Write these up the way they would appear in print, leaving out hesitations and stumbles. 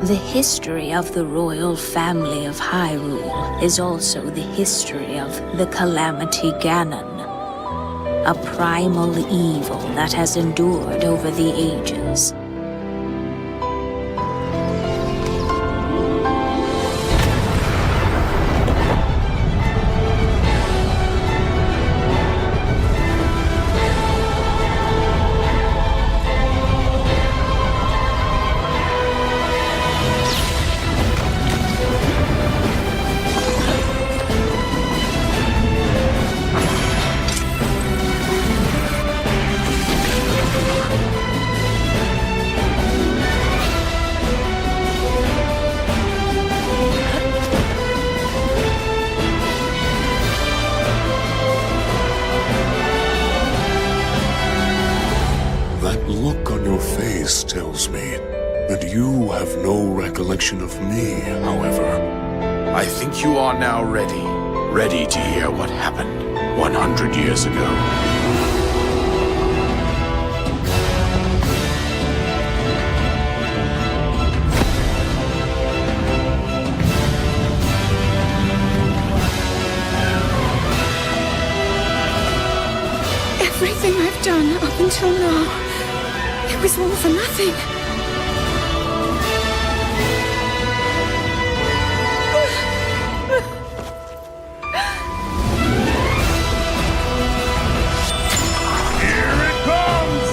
The history of the royal family of Hyrule is also the history of the Calamity Ganon, a primal evil that has endured over the ages. Tells me that you have no recollection of me, however. I think you are now ready to hear what happened 100 years ago. Everything I've done up until now, it was all for nothing. Here it comes!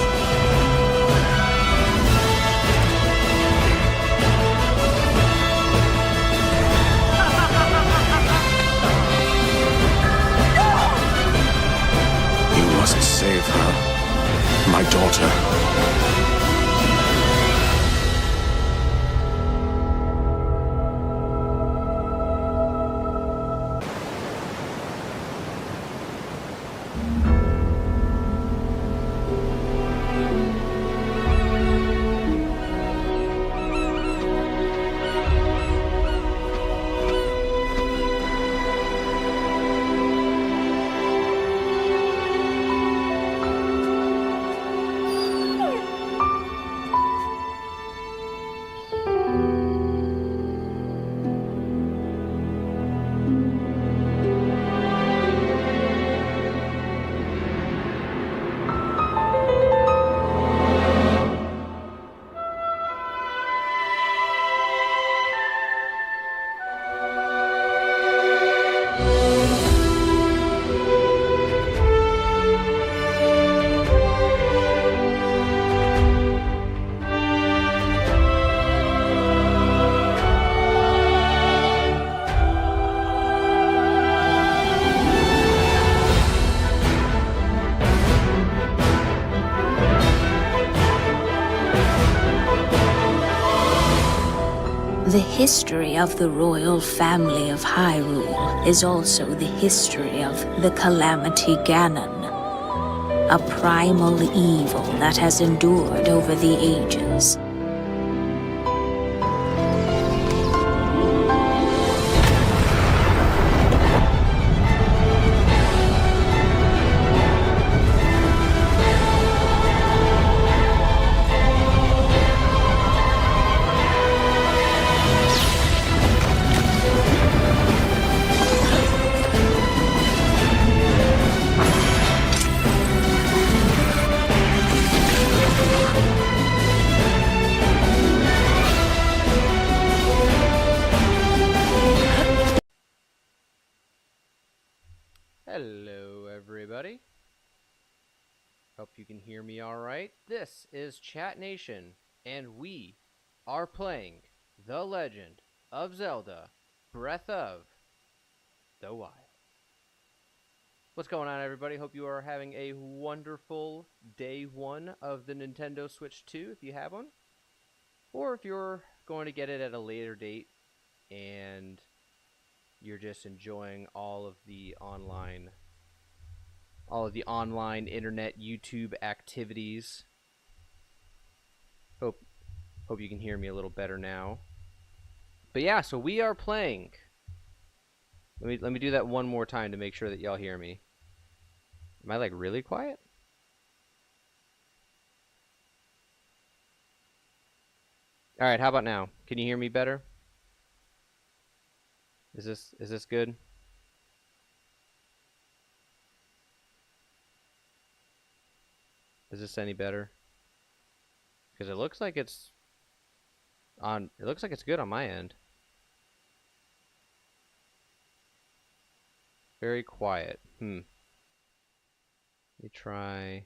You must save her, my daughter. The history of the royal family of Hyrule is also the history of the Calamity Ganon, a primal evil that has endured over the ages. Hello everybody. Hope you can hear me alright. This is Chat Nation, and we are playing The Legend of Zelda Breath of the Wild. What's going on, everybody? Hope you are having a wonderful day one of the Nintendo Switch 2 if you have one. Or if you're going to get it at a later date and you're just enjoying all of the online internet YouTube activities. Hope you can hear me a little better now. But yeah, so we are playing. Let me do that one more time to make sure that y'all hear me. Am I like really quiet? All right, how about now? Can you hear me better? Is this good? Is this any better? Because it looks like it's on. It looks like it's good on my end. Very quiet. Let me try.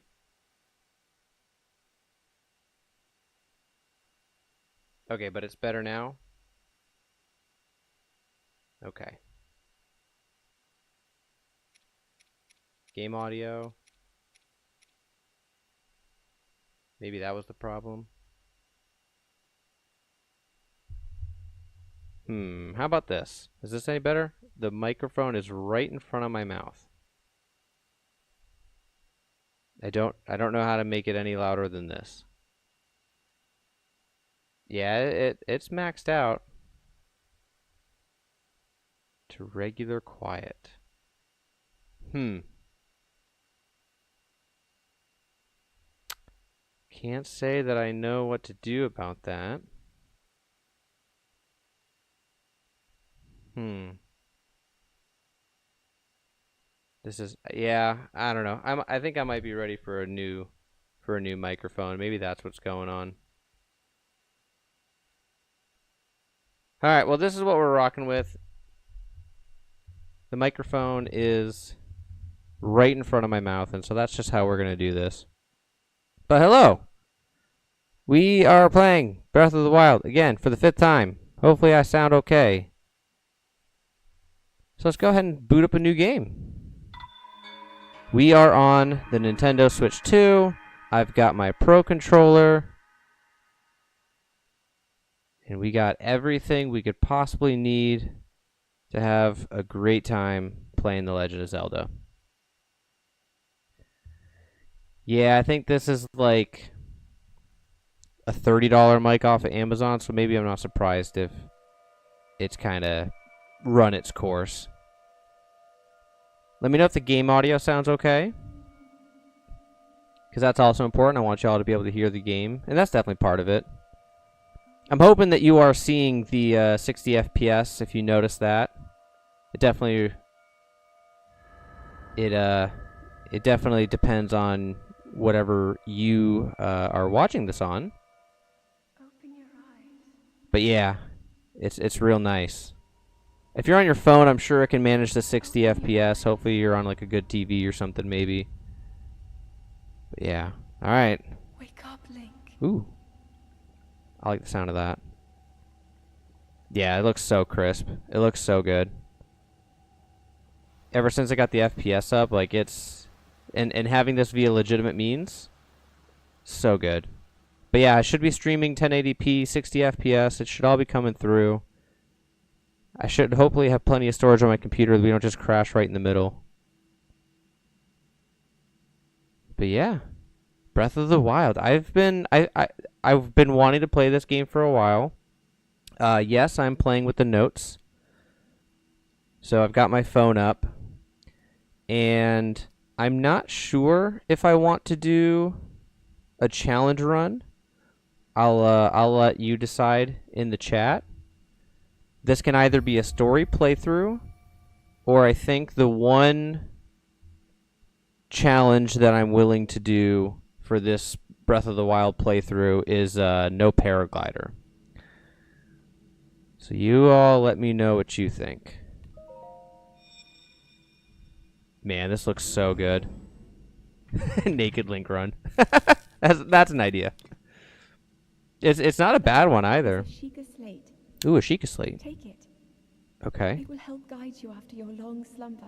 Okay, but it's better now. Okay. Game audio. Maybe that was the problem. How about this? Is this any better? The microphone is right in front of my mouth. I don't know how to make it any louder than this. Yeah, it's maxed out to regular quiet. Can't say that I know what to do about that. This is, yeah, I don't know. I think I might be ready for a new microphone. Maybe that's what's going on. All right, well, this is what we're rocking with. The microphone is right in front of my mouth, and so that's just how we're going to do this. But hello! We are playing Breath of the Wild again for the 5th time. Hopefully I sound okay. So let's go ahead and boot up a new game. We are on the Nintendo Switch 2. I've got my Pro Controller. And we got everything we could possibly need to have a great time playing The Legend of Zelda. Yeah, I think this is like a $30 mic off of Amazon, so maybe I'm not surprised if it's kind of run its course. Let me know if the game audio sounds okay, because that's also important. I want y'all to be able to hear the game, and that's definitely part of it. I'm hoping that you are seeing the 60 FPS, if you notice that. It definitely depends on whatever you are watching this on. Open your eyes. But yeah, it's real nice. If you're on your phone, I'm sure it can manage the 60 FPS. Hopefully you're on like a good TV or something, maybe. But yeah. All right. Wake up, Link. Ooh. I like the sound of that. Yeah, it looks so crisp. It looks so good. Ever since I got the FPS up, like it's... And having this via legitimate means, so good. But yeah, I should be streaming 1080p, 60 FPS. It should all be coming through. I should hopefully have plenty of storage on my computer that we don't just crash right in the middle. But yeah. Breath of the Wild. I've been wanting to play this game for a while. Yes, I'm playing with the notes. So I've got my phone up, and I'm not sure if I want to do a challenge run. I'll let you decide in the chat. This can either be a story playthrough, or I think the one challenge that I'm willing to do for this Breath of the Wild playthrough is no paraglider. So you all let me know what you think. Man, this looks so good. Naked Link run. That's an idea. It's not a bad one either. Sheikah slate. Ooh, a Sheikah slate. Take it. Okay. It will help guide you after your long slumber.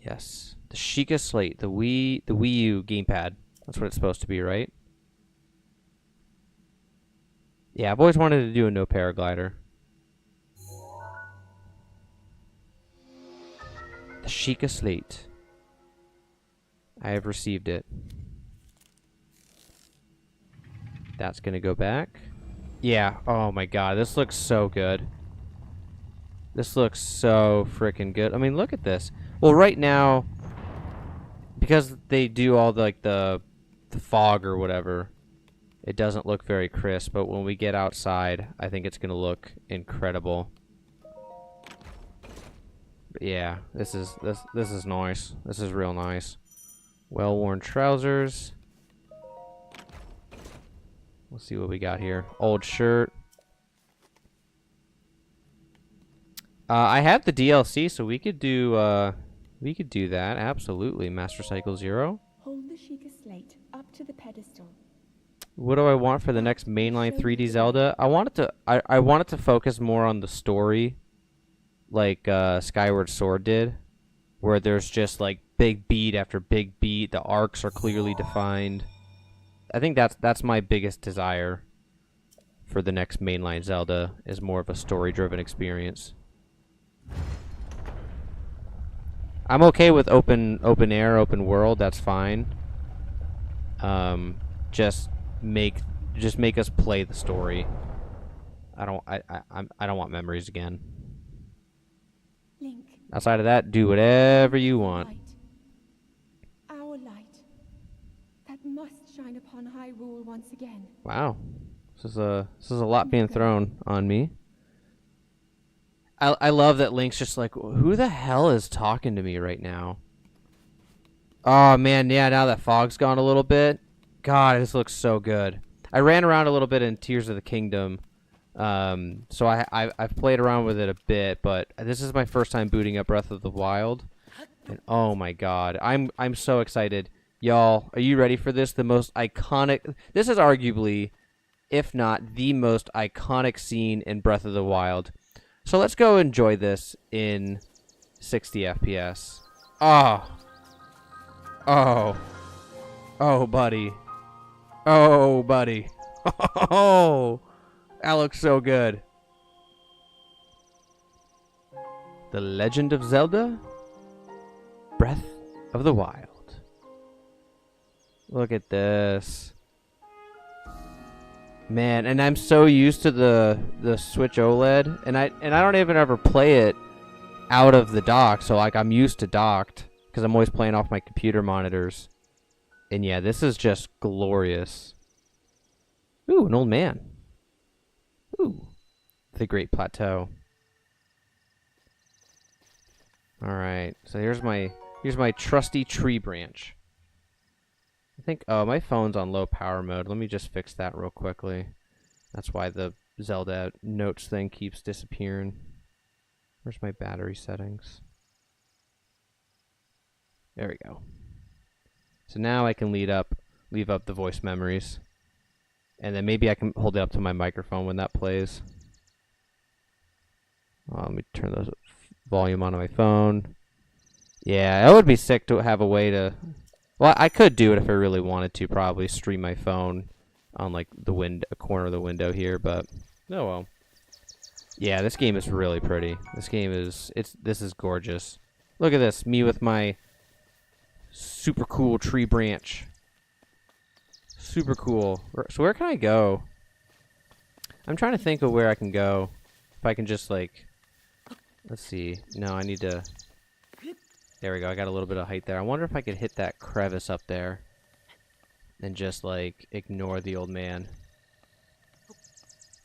Yes. The Sheikah slate, the Wii U gamepad. That's what it's supposed to be, right? Yeah, I've always wanted to do a no paraglider. The Sheikah slate. I have received it. That's gonna go back. Yeah, oh my god, this looks so good. This looks so freaking good. I mean, look at this. Well, right now, because they do all the, like the fog or whatever, it doesn't look very crisp, but when we get outside, I think it's gonna look incredible. But yeah, this is nice. This is real nice. Well-worn trousers. Let's see what we got here. Old shirt. I have the DLC, so we could do that. Absolutely. Master Cycle 0. Hold the Sheikah slate up to the pedestal. What do I want for the next mainline 3D Zelda? I want it to focus more on the story, like Skyward Sword did, where there's just like big beat after big beat. The arcs are clearly defined. I think that's my biggest desire for the next mainline Zelda, is more of a story-driven experience. I'm okay with open air, open world. That's fine. Just make us play the story. I don't want memories again. Link. Outside of that, do whatever you want. Light. Our light. That must shine upon Hyrule once again. Wow, this is a lot being thrown on me. I love that Link's just like, who the hell is talking to me right now? Oh man, yeah. Now that fog's gone a little bit. God, this looks so good. I ran around a little bit in Tears of the Kingdom, so I've played around with it a bit, but this is my first time booting up Breath of the Wild, and oh my God, I'm so excited, y'all. Are you ready for this? The most iconic. This is arguably, if not the most iconic scene in Breath of the Wild. So let's go enjoy this in 60 FPS. Oh, buddy. Oh, buddy. Oh, that looks so good. The Legend of Zelda? Breath of the Wild. Look at this. Man, and I'm so used to the Switch OLED, and I don't even ever play it out of the dock, so like I'm used to docked, because I'm always playing off my computer monitors. And yeah, this is just glorious. Ooh, an old man. Ooh, the Great Plateau. All right, so here's my trusty tree branch. I think, oh, my phone's on low power mode. Let me just fix that real quickly. That's why the Zelda notes thing keeps disappearing. Where's my battery settings? There we go. So now I can leave up the voice memories. And then maybe I can hold it up to my microphone when that plays. Let me turn the volume on my phone. Yeah, it would be sick to have a way to... Well, I could do it if I really wanted to, probably stream my phone on like a corner of the window here, but oh well. Yeah, this game is really pretty. This is gorgeous. Look at this, me with my super cool tree branch. Super cool. So where can I go? I'm trying to think of where I can go. If I can just like, let's see. No, I need to. There we go. I got a little bit of height there. I wonder if I could hit that crevice up there and just like ignore the old man.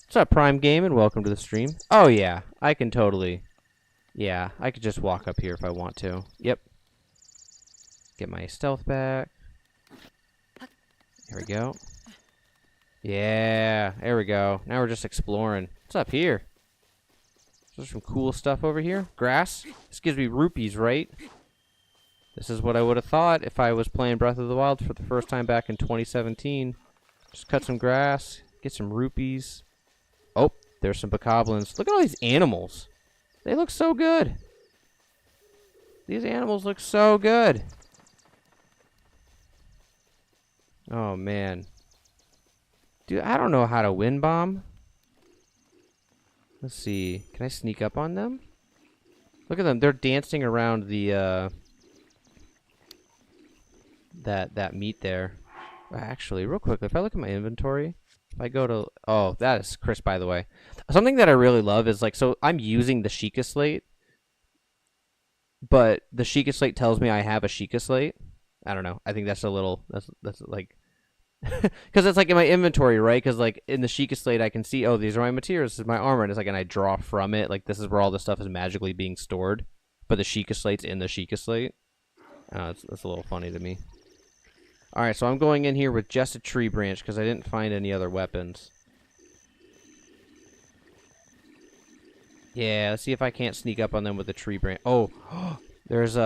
What's up, Prime Game, and welcome to the stream. Oh yeah, I can totally. Yeah, I could just walk up here if I want to. Yep. Get my stealth back. There we go. Yeah, there we go. Now we're just exploring. What's up here? There's some cool stuff over here. Grass. This gives me rupees, right? This is what I would have thought if I was playing Breath of the Wild for the first time back in 2017. Just cut some grass, get some rupees. Oh, there's some bokoblins. Look at all these animals. They look so good. These animals look so good. Oh, man. Dude, I don't know how to wind bomb. Let's see. Can I sneak up on them? Look at them. They're dancing around the, that meat there. Actually, real quick, if I look at my inventory, if I go to... Oh, that is crisp, by the way. Something that I really love is, like, so I'm using the Sheikah slate, but the Sheikah slate tells me I have a Sheikah slate. I don't know. I think that's a little... That's like Because it's like in my inventory, right? Because like in the Sheikah slate, I can see, oh, these are my materials, this is my armor, and it's like, and I draw from it. Like this is where all the stuff is magically being stored. But the Sheikah slate's in the Sheikah slate. It's a little funny to me. All right, so I'm going in here with just a tree branch because I didn't find any other weapons. Yeah, let's see if I can't sneak up on them with a tree branch. Oh, there's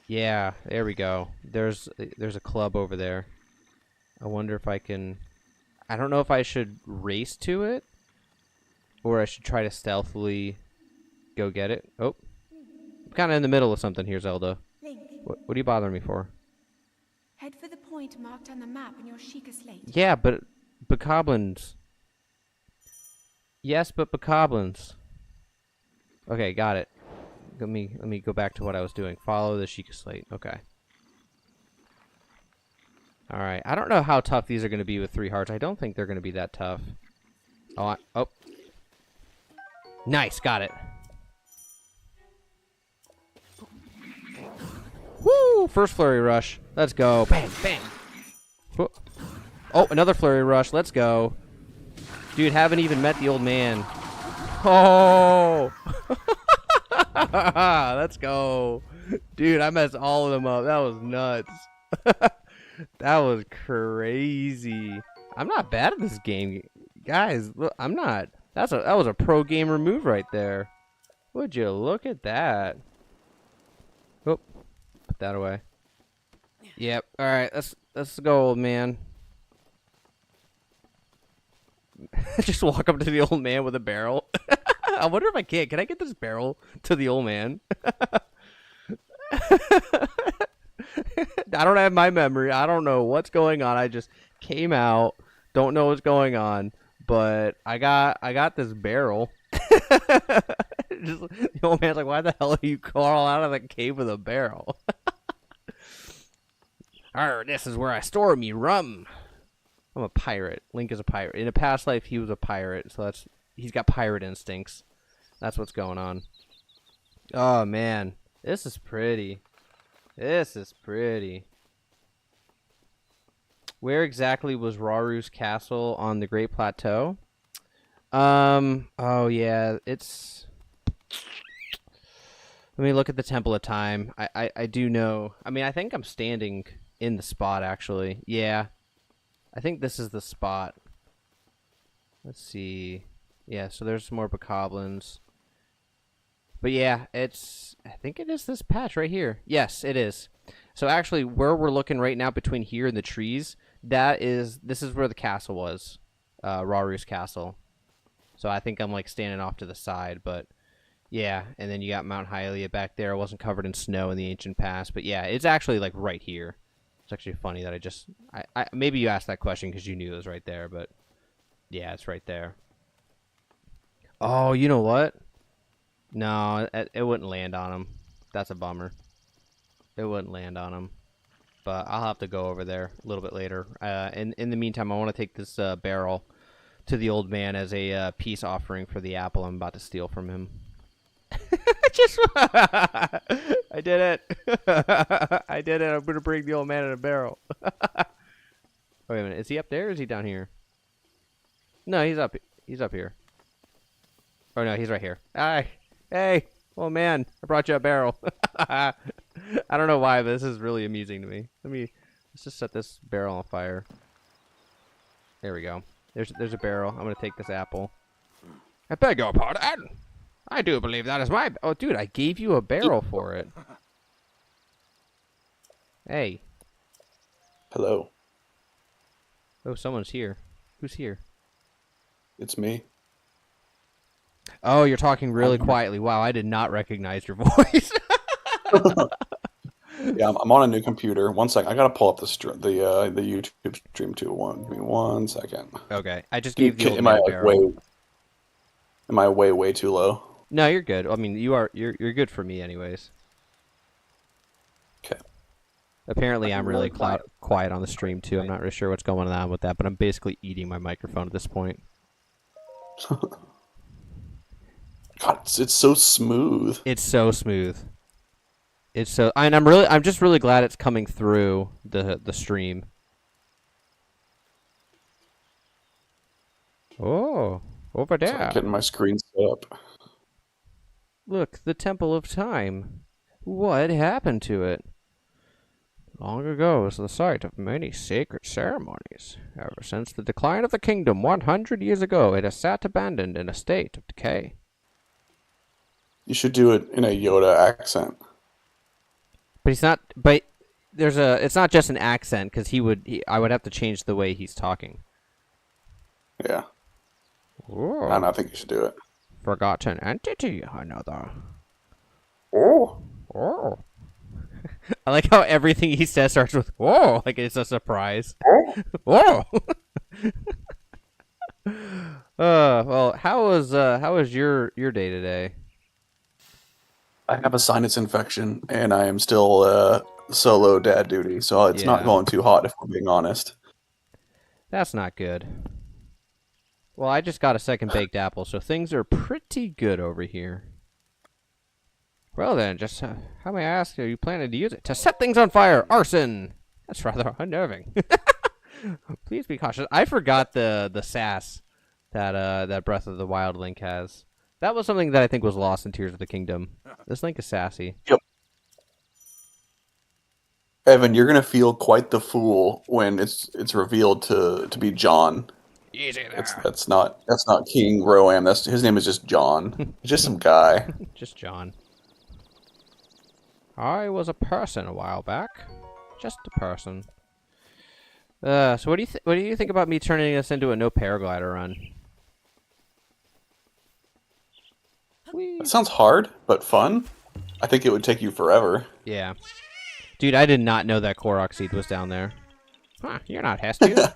yeah, there we go. There's a club over there. I wonder if I can. I don't know if I should race to it, or I should try to stealthily go get it. Oh, I'm kind of in the middle of something here, Zelda. Link, What are you bothering me for? head for the point marked on the map in your Sheikah slate. Yeah, but bokoblins. Yes, but bokoblins. Okay, got it. Let me go back to what I was doing. Follow the Sheikah slate. Okay. All right. I don't know how tough these are going to be with 3 hearts. I don't think they're going to be that tough. Oh. Nice, got it. Woo! First flurry rush. Let's go. Bang, bang. Oh, another flurry rush. Let's go. Dude, haven't even met the old man. Oh! Let's go. Dude, I messed all of them up. That was nuts. That was crazy. I'm not bad at this game. Guys, look, I'm not. That was a pro gamer move right there. Would you look at that? Oh, put that away. Yep. All right, let's go, old man. Just walk up to the old man with a barrel. I wonder if I can. Can I get this barrel to the old man? I don't have my memory. I don't know what's going on. I just came out. Don't know what's going on. But I got this barrel. Just, the old man's like, why the hell are you crawl out of the cave with a barrel? Arr, this is where I store me rum. I'm a pirate. Link is a pirate. In a past life, he was a pirate, so he's got pirate instincts. That's what's going on. Oh, man. This is pretty. This is pretty. Where exactly was Raru's castle on the Great Plateau? Oh, yeah, it's... Let me look at the Temple of Time. I do know. I mean, I think I'm standing in the spot, actually. Yeah. I think this is the spot. Let's see. Yeah, so there's some more bokoblins. But yeah, I think it is this patch right here. Yes, it is. So actually, where we're looking right now between here and the trees, this is where the castle was. Raru's castle. So I think I'm like standing off to the side, but yeah. And then you got Mount Hylia back there. It wasn't covered in snow in the ancient past, but yeah, it's actually like right here. It's actually funny that I maybe you asked that question because you knew it was right there, but yeah, it's right there. Oh, you know what? No, it wouldn't land on him. That's a bummer. It wouldn't land on him. But I'll have to go over there a little bit later. In the meantime, I want to take this barrel to the old man as a peace offering for the apple I'm about to steal from him. I did it. I did it. I'm going to bring the old man in a barrel. Wait a minute. Is he up there or is he down here? No, he's up here. Oh, no, he's right here. Hi. Hey, old man. I brought you a barrel. I don't know why, but this is really amusing to me. Let's just set this barrel on fire. There we go. There's a barrel. I'm going to take this apple. I beg your pardon. I do believe that is my... Oh, dude, I gave you a barrel for it. Hey. Hello. Oh, someone's here. Who's here? It's me. Oh, you're talking really quietly. Wow, I did not recognize your voice. Yeah, I'm on a new computer. One second. I gotta pull up the YouTube stream too. Give me 1 second. Okay, I just gave the old Am man I a like barrel. Am I way too low? No, you're good. I mean, you're good for me, anyways. Okay. Apparently, I'm really quiet on the stream too. I'm not really sure what's going on with that, but I'm basically eating my microphone at this point. God, it's so smooth. It's so smooth. And I'm just really glad it's coming through the stream. Oh, over there. Sorry, getting my screen set up. Look, the Temple of Time. What happened to it? Long ago was the site of many sacred ceremonies. Ever since the decline of the kingdom 100 years ago, it has sat abandoned in a state of decay. You should do it in a Yoda accent. But he's not. But there's a. It's not just an accent because I would have to change the way he's talking. Yeah. Ooh. I think you should do it. Forgotten entity, another. Oh. Oh. I like how everything he says starts with "whoa," like it's a surprise. Whoa. Well, how was your day today? I have a sinus infection, and I am still solo dad duty, so it's not Yeah. going too hot if we're being honest. That's not good. Well, I just got a second baked apple, so things are pretty good over here. Well then, just how may I ask, are you planning to use it? To set things on fire! Arson! That's rather unnerving. Please be cautious. I forgot the sass that Breath of the Wild Link has. That was something that I think was lost in Tears of the Kingdom. This Link is sassy. Yep. Evan, you're gonna feel quite the fool when it's revealed to be John. Easy there. That's not King Roam. His name is just John. He's just some guy. Just John. I was a person a while back. Just a person. So what do you think about me turning this into a no paraglider run? Whee. That sounds hard, but fun. I think it would take you forever. Yeah. Dude, I did not know that Korok seed was down there. Huh, you're not Hestia.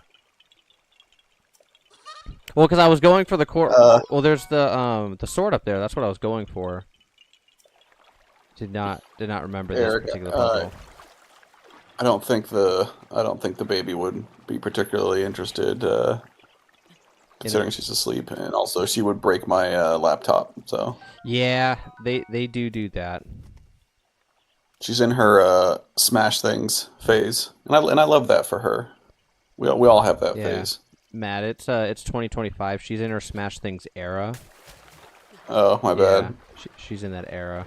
Well, because I was going for the well, there's the sword up there. That's what I was going for. Did not remember Eric, this particular puzzle. I don't think the baby would be particularly interested, considering she's asleep, and also she would break my laptop. So Yeah, they do that. she's in her smash things phase, and I love that for her. We all have that phase. Matt, it's 2025. She's in her Smash Things era. Oh, my bad. She's in that era.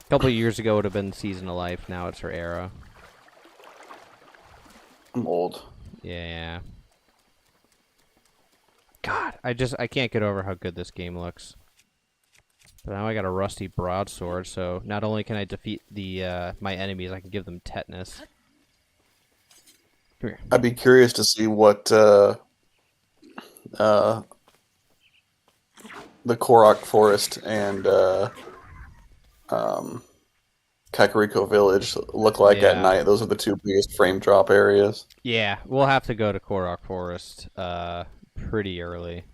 A couple of years ago it would have been Season of Life. Now it's her era. I'm old. Yeah. God, I can't get over how good this game looks. But now I got a rusty broadsword, so not only can I defeat the my enemies, I can give them tetanus. Come here. I'd be curious to see what the Korok Forest and Kakariko Village look like at Yeah. night. Those are the two biggest frame drop areas. Yeah, we'll have to go to Korok Forest pretty early.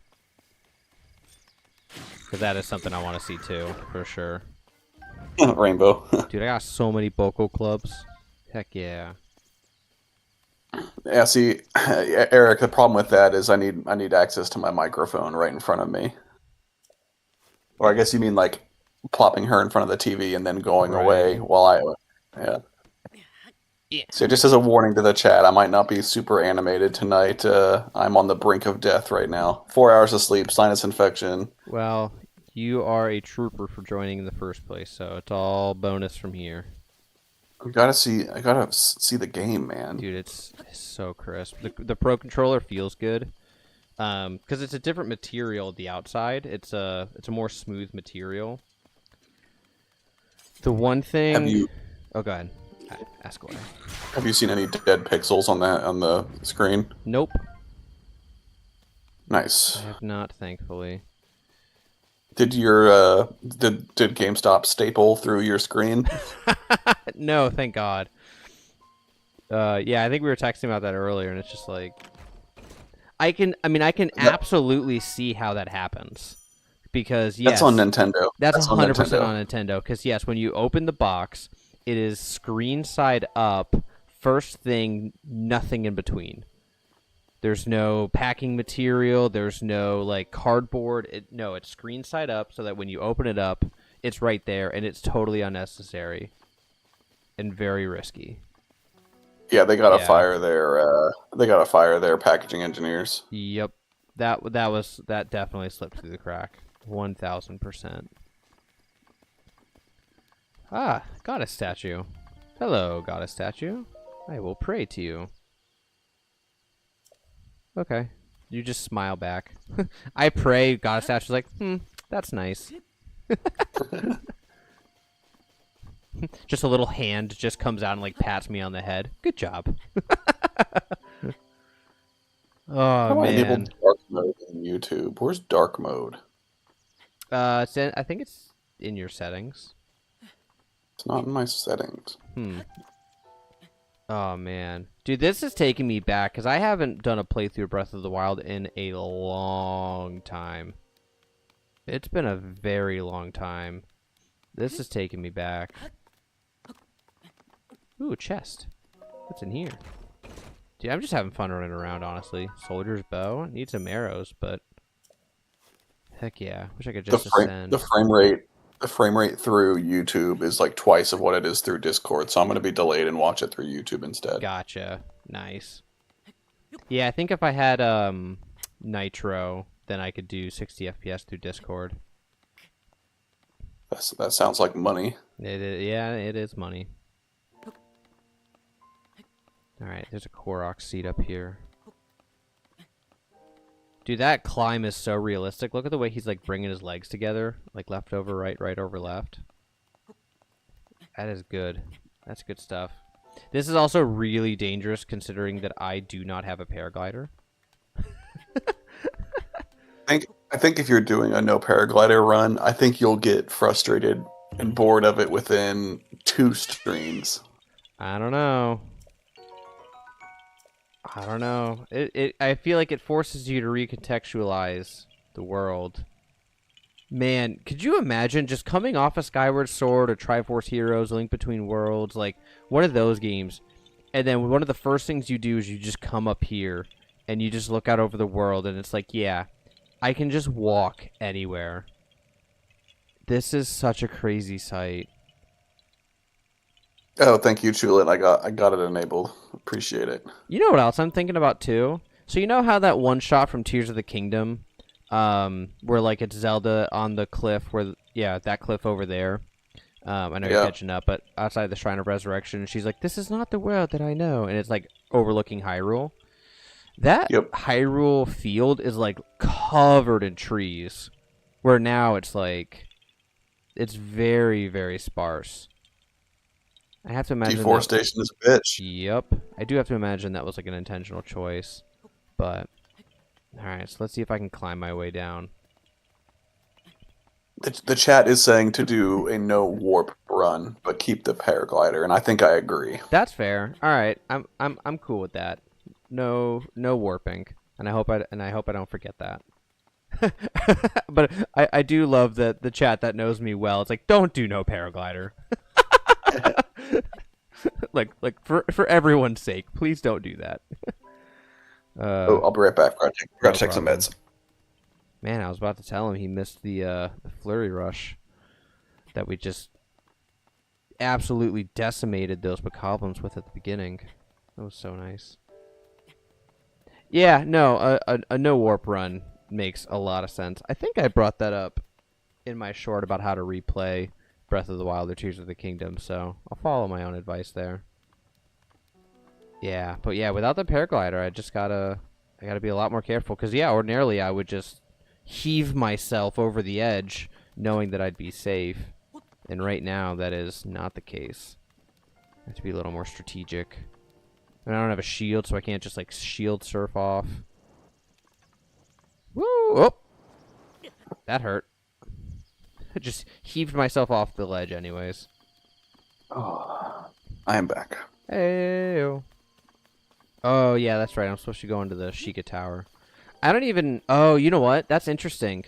Because that is something I want to see too, for sure. Rainbow. Dude, I got so many Boko clubs. Heck yeah. Yeah, see, Eric, the problem with that is I need access to my microphone right in front of me. Or I guess you mean like plopping her in front of the TV and then going Right. away while yeah. So just as a warning to the chat, I might not be super animated tonight. I'm on the brink of death right now. 4 hours of sleep, sinus infection. Well, you are a trooper for joining in the first place, so it's all bonus from here. I gotta see the game, man. Dude, it's so crisp. The Pro Controller feels good. Because it's a different material at the outside. It's a more smooth material. The one thing... Have you Oh, go ahead. Ask away. have you seen any dead pixels on the screen? Nope. Nice. I have not, thankfully. Did your did GameStop staple through your screen? No, thank God. Yeah, I think we were texting about that earlier, and it's just like... I can absolutely see how that happens. Because, yes... That's on Nintendo. That's on 100% Nintendo. on Nintendo. Because, yes, when you open the box, it is screen side up, first thing, nothing in between. There's no packing material. There's no, like, cardboard. No, it's screen side up so that when you open it up, it's right there, and it's totally unnecessary. And very risky. Yeah, they gotta Yeah. fire their packaging engineers. Yep. That definitely slipped through the crack. 1000%. Ah, goddess statue. Hello, goddess statue. I will pray to you. Okay. You just smile back. I pray, goddess statue's like, that's nice. Just a little hand just comes out and like pats me on the head. Good job. How Oh do I enable man. dark mode in YouTube? Where's dark mode? I think it's in your settings. It's not in my settings. Oh man, dude, this is taking me back because I haven't done a playthrough of Breath of the Wild in a long time. It's been a very long time. This is taking me back. Ooh, a chest. What's in here? Dude, I'm just having fun running around, honestly. Soldier's bow. Need some arrows, but heck yeah. Wish I could just ascend. The frame rate through YouTube is like twice of what it is through Discord, so I'm gonna be delayed and watch it through YouTube instead. Gotcha. Nice. Yeah, I think if I had Nitro, then I could do 60 FPS through Discord. That sounds like money. Yeah, it is money. Alright, there's a Korok seat up here. Dude, that climb is so realistic. Look at the way he's like bringing his legs together. Like left over right, right over left. That is good. That's good stuff. This is also really dangerous considering that I do not have a paraglider. I think if you're doing a no paraglider run, I think you'll get frustrated and bored of it within 2 streams. I don't know. I don't know. I feel like it forces you to recontextualize the world. Man, could you imagine just coming off a Skyward Sword or Triforce Heroes, Link Between Worlds, like one of those games, and then one of the first things you do is you just come up here and you just look out over the world and it's like, yeah, I can just walk anywhere. This is such a crazy sight. Oh, thank you, Chulin. I got it enabled. Appreciate it. You know what else I'm thinking about too? So you know how that one shot from Tears of the Kingdom, where like it's Zelda on the cliff, where that cliff over there. I know you're catching up, but outside the Shrine of Resurrection, she's like, "This is not the world that I know," and it's like overlooking Hyrule. That Hyrule field is like covered in trees, where now it's like, it's very, very sparse. I have to imagine deforestation is a bitch. Yep. I do have to imagine that was like an intentional choice. But alright, so let's see if I can climb my way down. The chat is saying to do a no warp run, but keep the paraglider, and I think I agree. That's fair. Alright, I'm cool with that. No warping. And I hope I don't forget that. But I do love that the chat that knows me well, it's like, don't do no paraglider. like for everyone's sake, please don't do that. I'll be right back. Gotta take some meds. Man, I was about to tell him he missed the flurry rush that we just absolutely decimated those bokoblins with at the beginning. That was so nice. Yeah, no, a no warp run makes a lot of sense. I think I brought that up in my short about how to replay Breath of the Wild or Tears of the Kingdom, so I'll follow my own advice there. Yeah, but yeah, without the paraglider, I gotta be a lot more careful, because yeah, ordinarily I would just heave myself over the edge knowing that I'd be safe, and right now that is not the case. I have to be a little more strategic. And I don't have a shield, so I can't just like shield surf off. Woo! Oh! That hurt. I just heaved myself off the ledge anyways. Oh, I am back. Hey. Oh, yeah, that's right. I'm supposed to go into the Sheikah Tower. I don't even... Oh, you know what? That's interesting.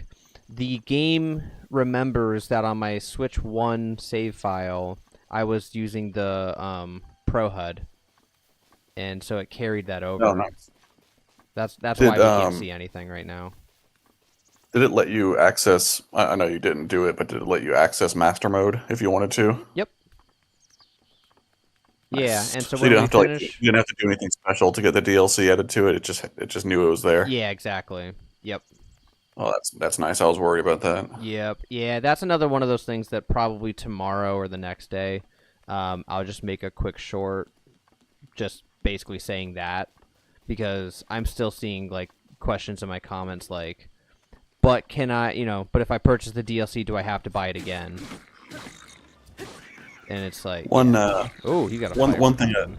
The game remembers that on my Switch 1 save file, I was using the Pro HUD. And so it carried that over. Oh, nice. That's why you can't see anything right now. Did it let you access... I know you didn't do it, but did it let you access Master Mode if you wanted to? Yep. Yeah, Nice. and so you when don't we have to finish, you didn't have to do anything special to get the DLC added to it. It just knew it was there. yeah, exactly. Yep. Oh, that's nice. I was worried about that. Yep. Yeah, that's another one of those things that probably tomorrow or the next day, I'll just make a quick short, just basically saying that, because I'm still seeing like questions in my comments like, but can I, but if I purchase the DLC, do I have to buy it again? And it's like, One oh, you got a one fire thing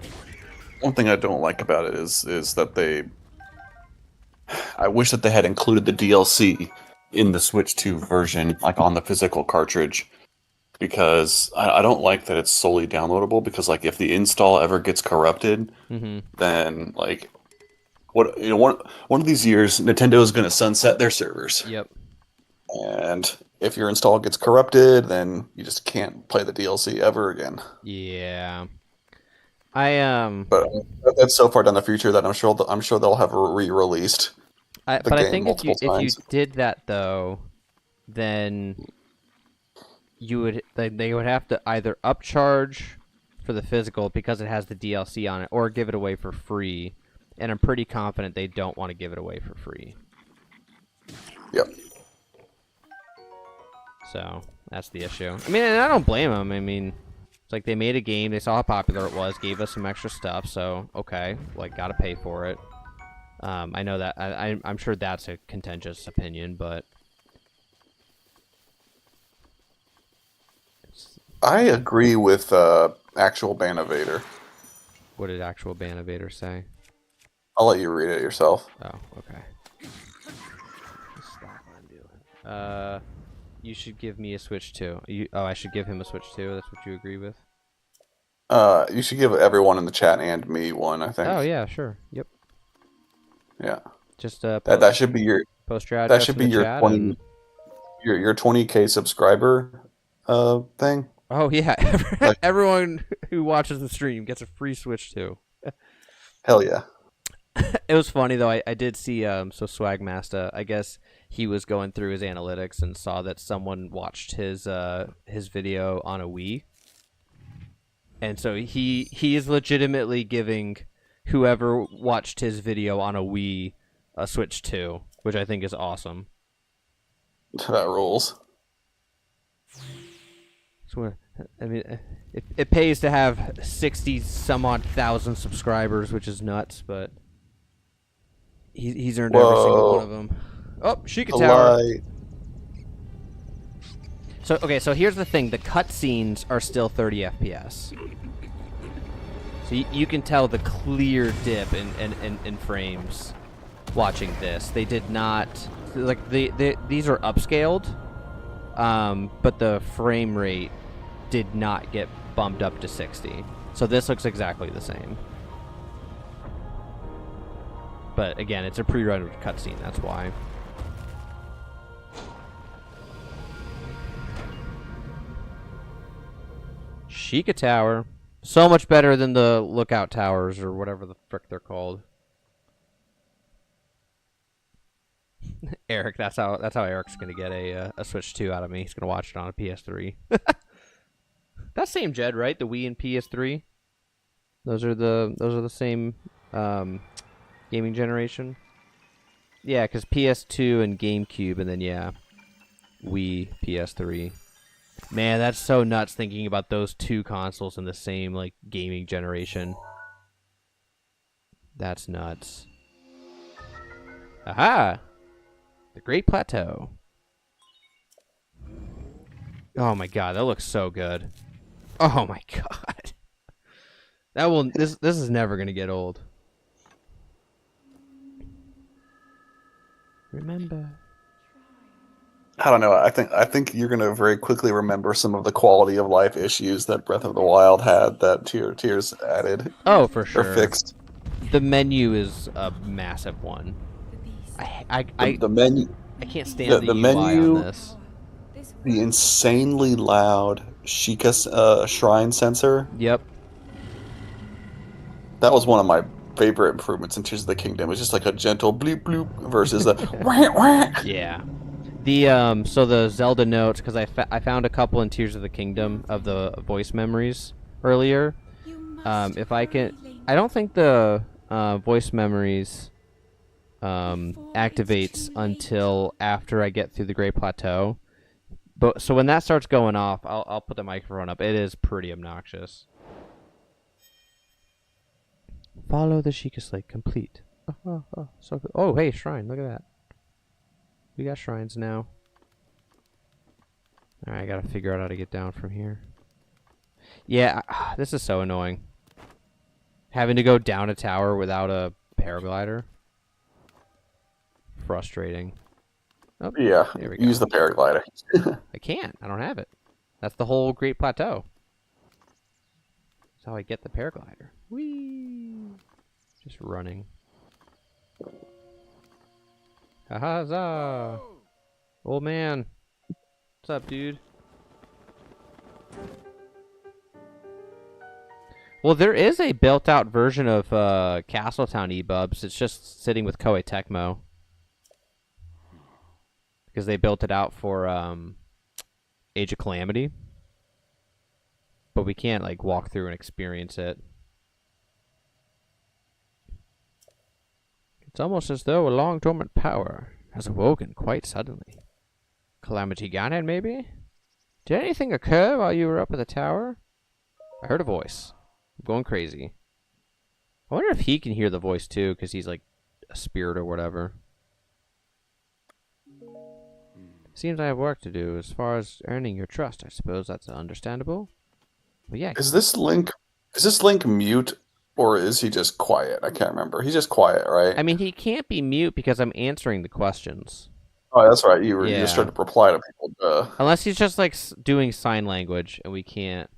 one thing I don't like about it is that I wish that they had included the DLC in the Switch 2 version, like on the physical cartridge, because I don't like that it's solely downloadable. Because like if the install ever gets corrupted, then like one of these years Nintendo is going to sunset their servers. Yep. And if your install gets corrupted, then you just can't play the DLC ever again. Yeah. But that's so far down the future that I'm sure they'll have re-released the but I game think multiple if you times. did that though, then they would have to either upcharge for the physical because it has the DLC on it, or give it away for free. And I'm pretty confident they don't want to give it away for free. Yep. So that's the issue. I mean, and I don't blame them. I mean, it's like they made a game, they saw how popular it was, gave us some extra stuff, so okay, like gotta pay for it. I know that I'm sure that's a contentious opinion, but I agree with actual Banovator. what did actual Banovator say? I'll let you read it yourself. Oh, okay. Stop what I'm doing. You should give me a Switch 2. I should give him a Switch 2. That's what you agree with? You should give everyone in the chat and me one, I think. Oh yeah, sure. Yep. Yeah. Just That should be your post your that address should in be the your chat 20 and... your 20K subscriber thing. Oh yeah, Like- everyone who watches the stream gets a free Switch 2. Hell yeah. It was funny though. I did see so Swagmaster. I guess he was going through his analytics and saw that someone watched his video on a Wii, and so he is legitimately giving whoever watched his video on a Wii a Switch 2, which I think is awesome. That rules. So, I mean, it pays to have 60 some odd thousand subscribers, which is nuts, but he's earned every single one of them. Oh, Sheikah Tower. So here's the thing: the cutscenes are still 30 FPS. So you can tell the clear dip in frames watching this. They did not these are upscaled, but the frame rate did not get bumped up to 60. So this looks exactly the same. But again, it's a pre-rendered cutscene, that's why. Sheikah Tower. So much better than the Lookout Towers or whatever the frick they're called. Eric, that's how Eric's gonna get a Switch 2 out of me. He's gonna watch it on a PS3. That's same Jed, right? The Wii and PS3. Those are the same gaming generation. Yeah, because PS2 and GameCube, and then yeah, Wii, PS3. Man, that's so nuts thinking about those two consoles in the same like gaming generation. That's nuts. Aha! The Great Plateau. Oh my god, that looks so good. Oh my god. This is never gonna get old. Remember. I don't know. I think you're gonna very quickly remember some of the quality of life issues that Breath of the Wild had that Tears added. Oh, for sure. Or fixed. The menu is a massive one. The menu. I can't stand the UI menu, on this. The insanely loud Sheikah shrine sensor. Yep. That was one of my favorite improvements in Tears of the Kingdom. It's just like a gentle bloop bloop versus a wah wah. Yeah. The so the Zelda notes, because I found a couple in Tears of the Kingdom of the voice memories earlier. If I can, I don't think the voice memories activates until after I get through the Great Plateau. But so when that starts going off, I'll put the microphone up. It is pretty obnoxious. Follow the Sheikah Slate complete. So good. Oh, hey, shrine. Look at that. We got shrines now. Alright, I gotta figure out how to get down from here. Yeah, this is so annoying. Having to go down a tower without a paraglider. Frustrating. Oh, Yeah, there we go. use the paraglider. I can't. I don't have it. That's the whole Great Plateau. That's how I get the paraglider. Whee! Just running. Huzzah! Old man. What's up, dude? Well, there is a built-out version of Castletown eBubs. It's just sitting with Koei Tecmo. Because they built it out for Age of Calamity. But we can't, like, walk through and experience it. It's almost as though a long-dormant power has awoken quite suddenly. Calamity Ganon, maybe? Did anything occur while you were up at the tower? I heard a voice. I'm going crazy. I wonder if he can hear the voice too, because he's like a spirit or whatever. Seems I have work to do. As far as earning your trust, I suppose that's understandable. But yeah. Is this Link mute, or is he just quiet? I can't remember. He's just quiet, right? I mean, he can't be mute because I'm answering the questions. Oh, that's right. You just tried to reply to people. Unless he's just like doing sign language, and we can't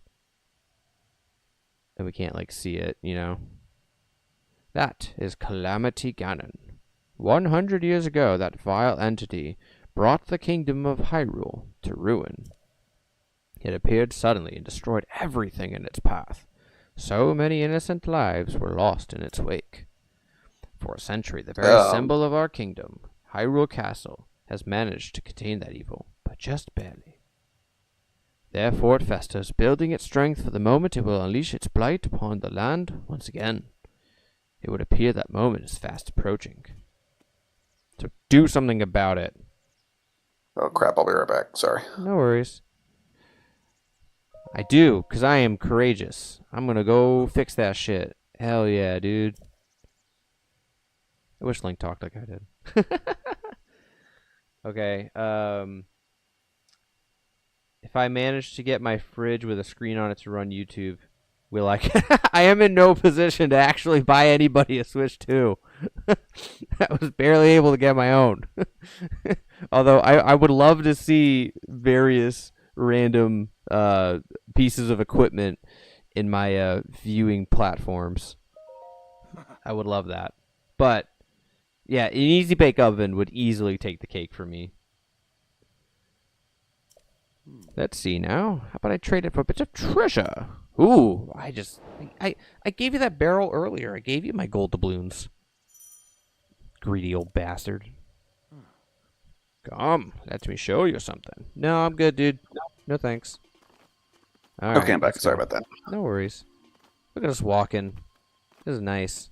like see it, you know. That is Calamity Ganon. 100 years ago, that vile entity brought the kingdom of Hyrule to ruin. It appeared suddenly and destroyed everything in its path. So many innocent lives were lost in its wake. For a century, the very symbol of our kingdom, Hyrule Castle, has managed to contain that evil, but just barely. Therefore it festers, building its strength for the moment it will unleash its blight upon the land once again. It would appear that moment is fast approaching. So do something about it. Oh crap, I'll be right back. Sorry. No worries. I do, because I am courageous. I'm gonna go fix that shit. Hell yeah, dude. I wish Link talked like I did. Okay, if I manage to get my fridge with a screen on it to run YouTube, will I... I am in no position to actually buy anybody a Switch 2. I was barely able to get my own. Although, I would love to see various random pieces of equipment in my viewing platforms. I would love that. But, yeah, an Easy Bake Oven would easily take the cake for me. Let's see now. How about I trade it for a bit of treasure? Ooh, I gave you that barrel earlier. I gave you my gold doubloons. Greedy old bastard. Come, let me show you something. No, I'm good, dude. No thanks. All Okay, right, I'm back. let's Sorry go. about that. No worries. Look at us walking. This is nice.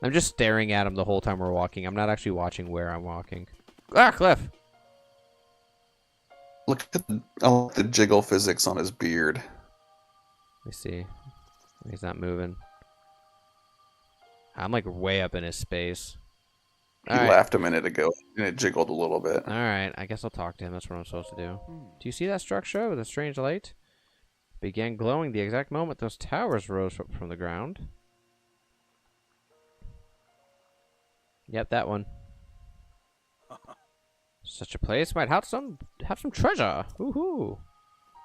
I'm just staring at him the whole time we're walking. I'm not actually watching where I'm walking. Ah, Cliff! Look at the jiggle physics on his beard. Let me see. He's not moving. I'm like way up in his space. He laughed a minute ago, and it jiggled a little bit. Alright, I guess I'll talk to him. That's what I'm supposed to do. Do you see that structure with a strange light? It began glowing the exact moment those towers rose up from the ground. Yep, that one. Such a place might have some treasure. Woohoo!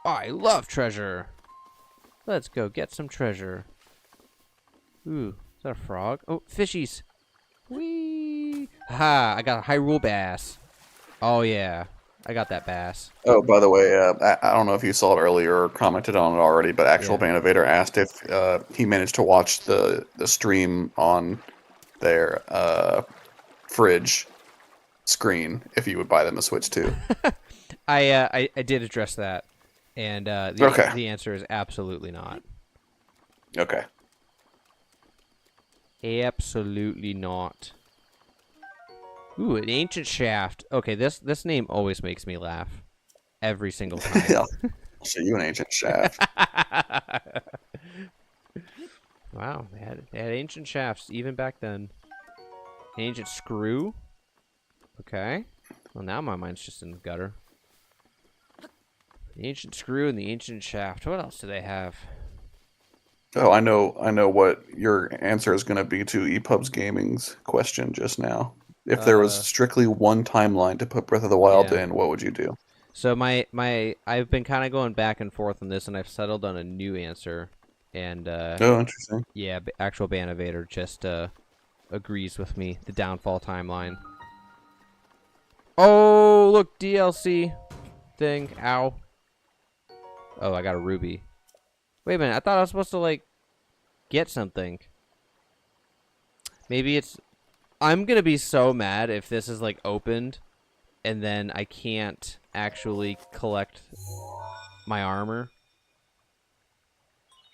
I love treasure. Let's go get some treasure. Ooh, is that a frog? Oh, fishies. Whee! Ha! I got a Hyrule bass. Oh yeah, I got that bass. Oh, by the way, I don't know if you saw it earlier or commented on it already, but Actual Vanovator asked if he managed to watch the stream on their fridge screen if you would buy them a Switch 2. I did address that, and the answer is absolutely not. Okay. Absolutely not. Ooh, an ancient shaft. Okay, this name always makes me laugh. Every single time. Yeah. I'll show you an ancient shaft. Wow, they had ancient shafts even back then. An ancient screw. Okay. Well, now my mind's just in the gutter. The ancient screw and the ancient shaft. What else do they have? Oh, I know what your answer is going to be to ePubs Gaming's question just now. If there was strictly one timeline to put Breath of the Wild Yeah. in, what would you do? So I've been kind of going back and forth on this, and I've settled on a new answer. And Oh, interesting. yeah, actual Banavator just agrees with me. The downfall timeline. Oh, look, DLC thing. Ow. Oh, I got a ruby. Wait a minute, I thought I was supposed to, like, get something. Maybe it's... I'm gonna be so mad if this is, like, opened, and then I can't actually collect my armor.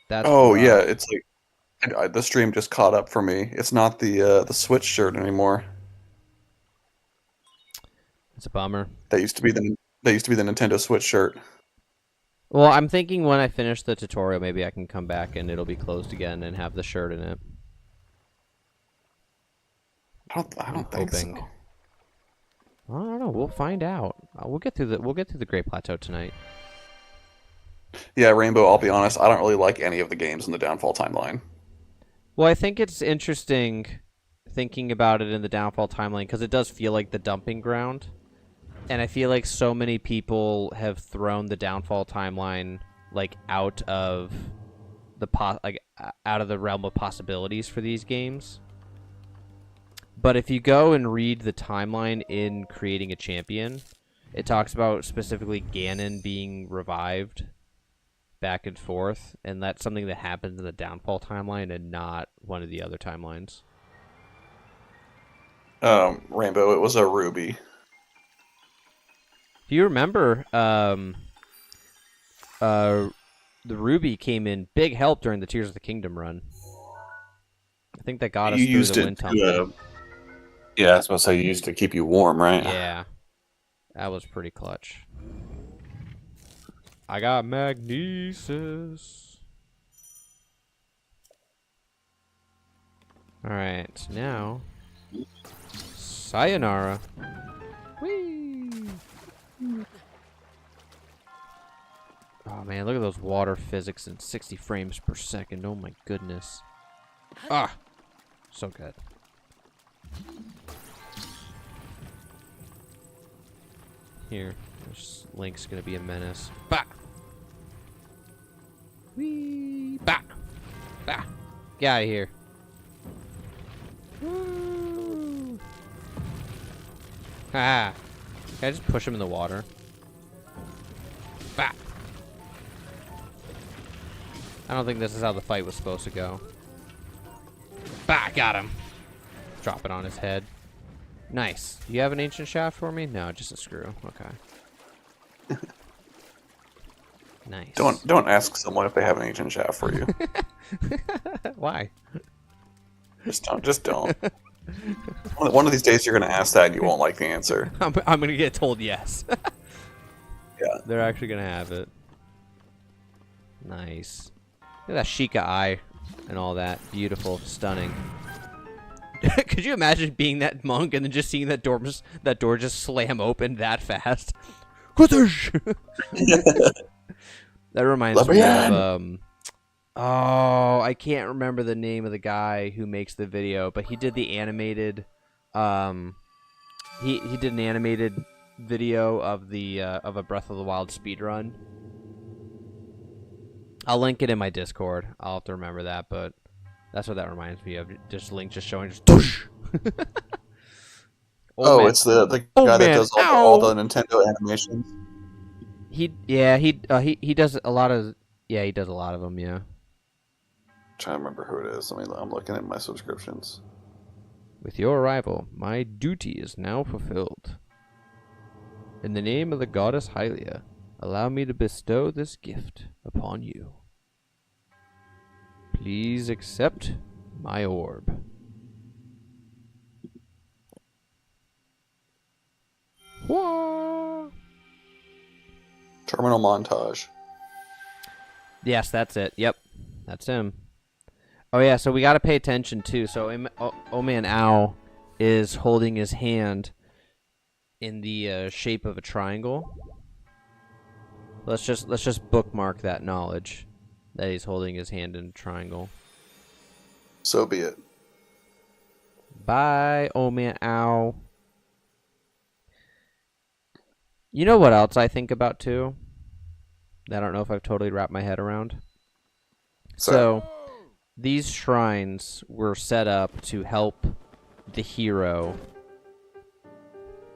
That's Oh, rough. yeah, it's like... the stream just caught up for me. It's not the Switch shirt anymore. It's a bummer. That used to be the Nintendo Switch shirt. Well, I'm thinking when I finish the tutorial, maybe I can come back and it'll be closed again and have the shirt in it. I don't think hoping. so. I don't know. We'll find out. We'll get through the Great Plateau tonight. Yeah, Rainbow, I'll be honest, I don't really like any of the games in the Downfall timeline. Well, I think it's interesting thinking about it in the Downfall timeline because it does feel like the dumping ground. And I feel like so many people have thrown the Downfall timeline like out of the out of the realm of possibilities for these games. But if you go and read the timeline in Creating a Champion, it talks about specifically Ganon being revived back and forth, and that's something that happens in the Downfall timeline and not one of the other timelines. Rainbow, it was a ruby. If you remember, the ruby came in big help during the Tears of the Kingdom run. I think that got us through the wind tunnel. Yeah, I was supposed to say you used to keep you warm, right? Yeah, that was pretty clutch. I got magnesis. Alright, now... Sayonara. Whee! Oh man, look at those water physics in 60 frames per second. Oh my goodness. Ah! So good. Here, this Link's gonna be a menace. Bah! Whee! Bah! Bah! Get out of here. Woo! Ha! Can I just push him in the water? Bah! I don't think this is how the fight was supposed to go. Bah! Got him! Drop it on his head. Nice. Do you have an ancient shaft for me? No, just a screw. Okay. Nice. Don't ask someone if they have an ancient shaft for you. Why? Just don't. One of these days you're gonna ask that and you won't like the answer. I'm gonna get told yes. Yeah. They're actually gonna have it. Nice. Look at that Sheikah eye and all that. Beautiful, stunning. Could you imagine being that monk and then just seeing that door just slam open that fast? That reminds me of oh, I can't remember the name of the guy who makes the video, but he did the animated he did an animated video of the of a Breath of the Wild speedrun. I'll link it in my Discord. I'll have to remember that, but that's what that reminds me of. Just Link just showing just doosh. Man. It's the guy that does all the Nintendo animations. He does a lot of he does a lot of them, yeah. I'm trying to remember who it is. I'm looking at my subscriptions. With your arrival, my duty is now fulfilled. In the name of the goddess Hylia, allow me to bestow this gift upon you. Please accept my orb. Terminal montage. Yes, that's it. Yep, that's him. Oh yeah, so we got to pay attention too. So oh man, Ow is holding his hand in the shape of a triangle. Let's just bookmark that knowledge that he's holding his hand in a triangle. So be it. Bye, oh man, Ow. You know what else I think about too? I don't know if I've totally wrapped my head around. So, these shrines were set up to help the hero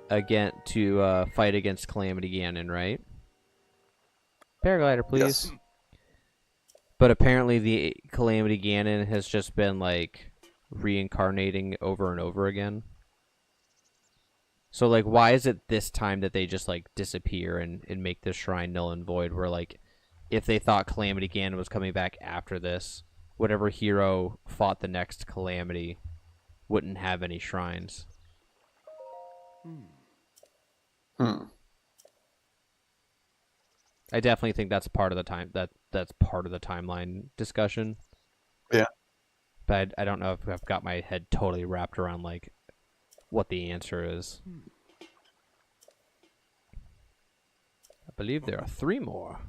fight against Calamity Ganon, right? Paraglider, please. Yes. But apparently the Calamity Ganon has just been, like, reincarnating over and over again. So, like, why is it this time that they just, like, disappear and make this shrine null and void? Where, like, if they thought Calamity Ganon was coming back after this, whatever hero fought the next Calamity wouldn't have any shrines. I definitely think that's part of the that's part of the timeline discussion. Yeah. But I don't know if I've got my head totally wrapped around, like, what the answer is. I believe there are 3 more.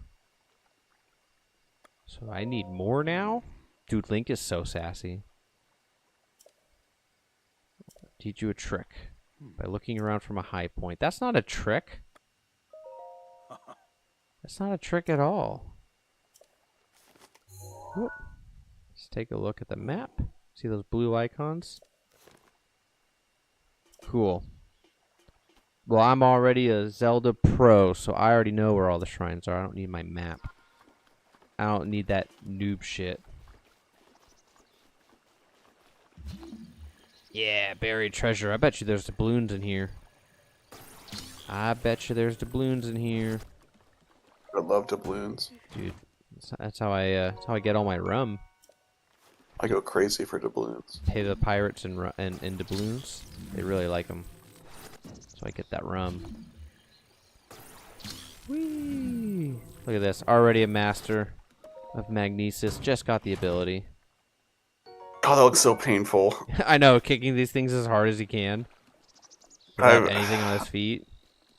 So I need more now? Dude, Link is so sassy. Teach you a trick by looking around from a high point. That's not a trick. That's not a trick at all. Whoop. Let's take a look at the map. See those blue icons? Cool. Well, I'm already a Zelda pro, so I already know where all the shrines are. I don't need my map. I don't need that noob shit. Yeah, buried treasure. I bet you there's doubloons in here. I bet you there's doubloons in here. I love doubloons. Dude, that's how I get all my rum. I go crazy for doubloons. Pay the pirates in doubloons. They really like them. So I get that rum. Whee! Look at this. Already a master of Magnesis. Just got the ability. God, that looks so painful. I know, kicking these things as hard as he can. Without anything on his feet.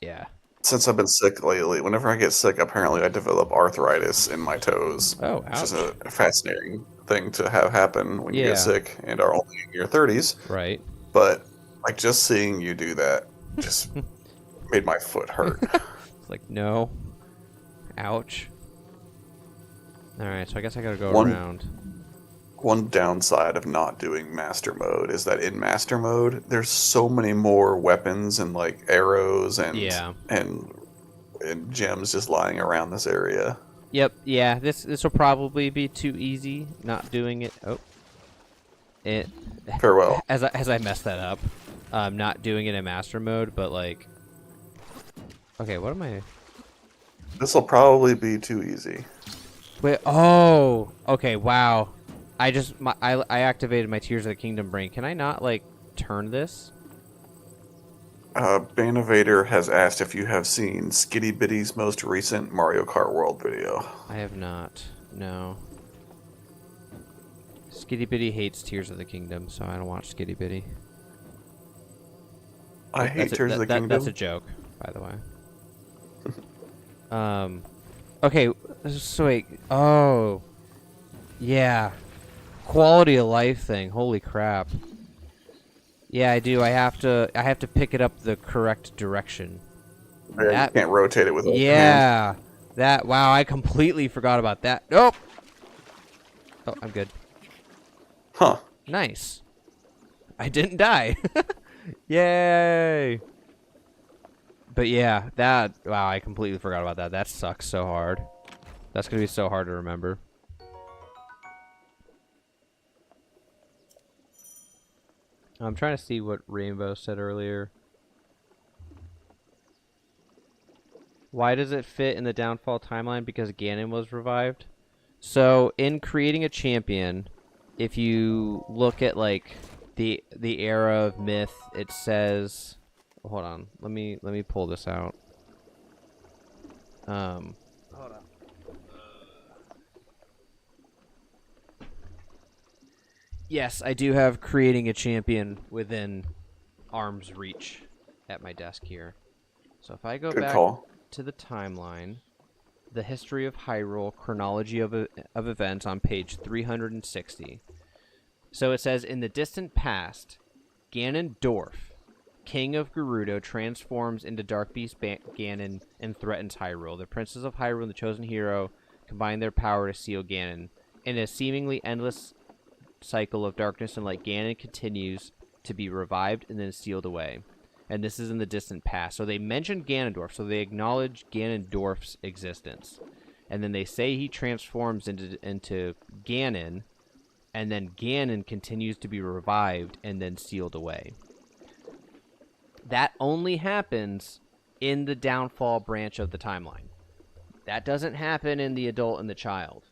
Yeah. Since I've been sick lately, whenever I get sick, apparently I develop arthritis in my toes. Oh, ouch. Which is a ouch. fascinating thing to have happen when you Yeah. get sick and are only in your 30s. Right. But, like, just seeing you do that just made my foot hurt. It's like, no. Ouch. Alright, so I guess I gotta go One- around. One downside of not doing master mode is that in master mode, there's so many more weapons and, like, arrows and Yeah. and gems just lying around this area. Yep, yeah, this will probably be too easy not doing it. Oh. It Farewell. as I messed that up. Not doing it in master mode, but like okay, what am I This will probably be too easy. Wait, oh, okay, wow. I activated my Tears of the Kingdom brain. Can I not, like, turn this? Banovator has asked if you have seen Skitty Bitty's most recent Mario Kart World video. I have not. No. Skitty Bitty hates Tears of the Kingdom, so I don't watch Skitty Bitty. I hate Tears of the Kingdom. That's a joke, by the way. Okay, so wait. Oh. Yeah. Quality of life thing. Holy crap. Yeah, I do. I have to pick it up the correct direction. Yeah, you can't rotate it with a hand. Yeah. That, wow, I completely forgot about that. Nope. Oh, I'm good. Huh. Nice. I didn't die. Yay. But yeah, wow, I completely forgot about that. That sucks so hard. That's going to be so hard to remember. I'm trying to see what Rainbow said earlier. Why does it fit in the downfall timeline? Because Ganon was revived. So, in creating a champion, if you look at, like, the era of myth, it says hold on. Let me pull this out. Hold on. Yes, I do have creating a champion within arm's reach at my desk here. So if I go Good back call. to the timeline, the history of Hyrule, chronology of events on page 360. So it says, in the distant past, Ganondorf, king of Gerudo, transforms into Dark Beast Ganon and threatens Hyrule. The princes of Hyrule and the chosen hero combine their power to seal Ganon. In a seemingly endless cycle of darkness and light, Ganon continues to be revived and then sealed away. And this is in the distant past. So they mentioned Ganondorf, so they acknowledge Ganondorf's existence. And then they say he transforms into Ganon, and then Ganon continues to be revived and then sealed away. That only happens in the downfall branch of the timeline. That doesn't happen in the adult and the child.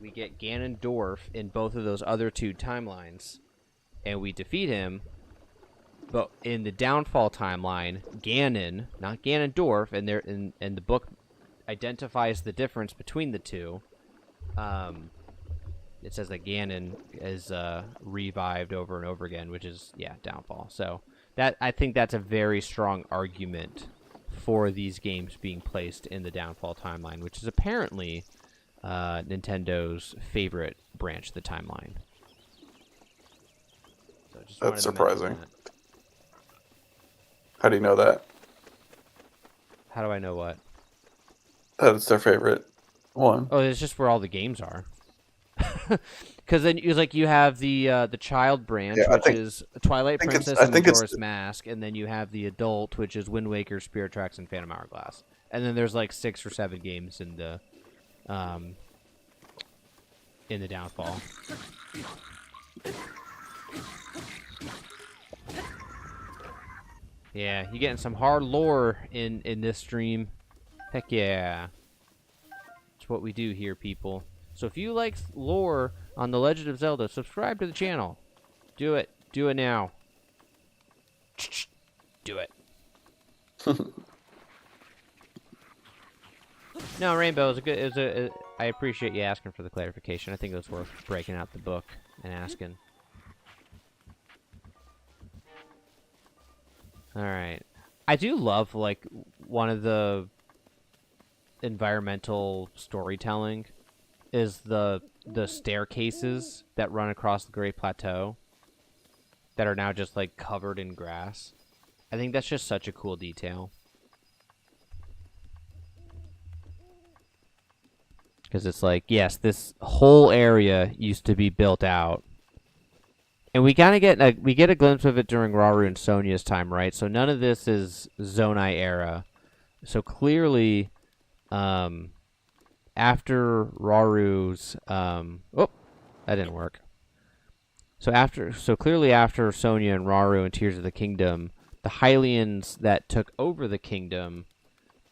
We get Ganondorf in both of those other two timelines, and we defeat him. But in the downfall timeline, Ganon, not Ganondorf, and the book identifies the difference between the two. It says that Ganon is revived over and over again, which is, yeah, downfall. So that, I think that's a very strong argument for these games being placed in the downfall timeline, which is apparently Nintendo's favorite branch of the timeline. So just wanted That's to mention surprising. that. How do you know that? How do I know what? That it's their favorite one. Oh, it's just where all the games are. Because then you have the child branch, Yeah, which is Twilight Princess and Majora's Mask, and then you have the adult, which is Wind Waker, Spirit Tracks, and Phantom Hourglass. And then there's like 6 or 7 games in the downfall. Yeah, you're getting some hard lore in this stream. Heck yeah. That's what we do here, people. So if you like lore on The Legend of Zelda, subscribe to the channel. Do it. Do it now. Do it. No, Rainbow is a good. I appreciate you asking for the clarification. I think it was worth breaking out the book and asking. All right. I do love like one of the environmental storytelling is the staircases that run across the Great Plateau that are now just like covered in grass. I think that's just such a cool detail. Because it's like, yes, this whole area used to be built out. And we kind of get a glimpse of it during Rauru and Sonia's time, right? So none of this is Zonai era. So clearly, after Rauru's, oh, that didn't work. So clearly after Sonia and Rauru and Tears of the Kingdom, the Hylians that took over the kingdom,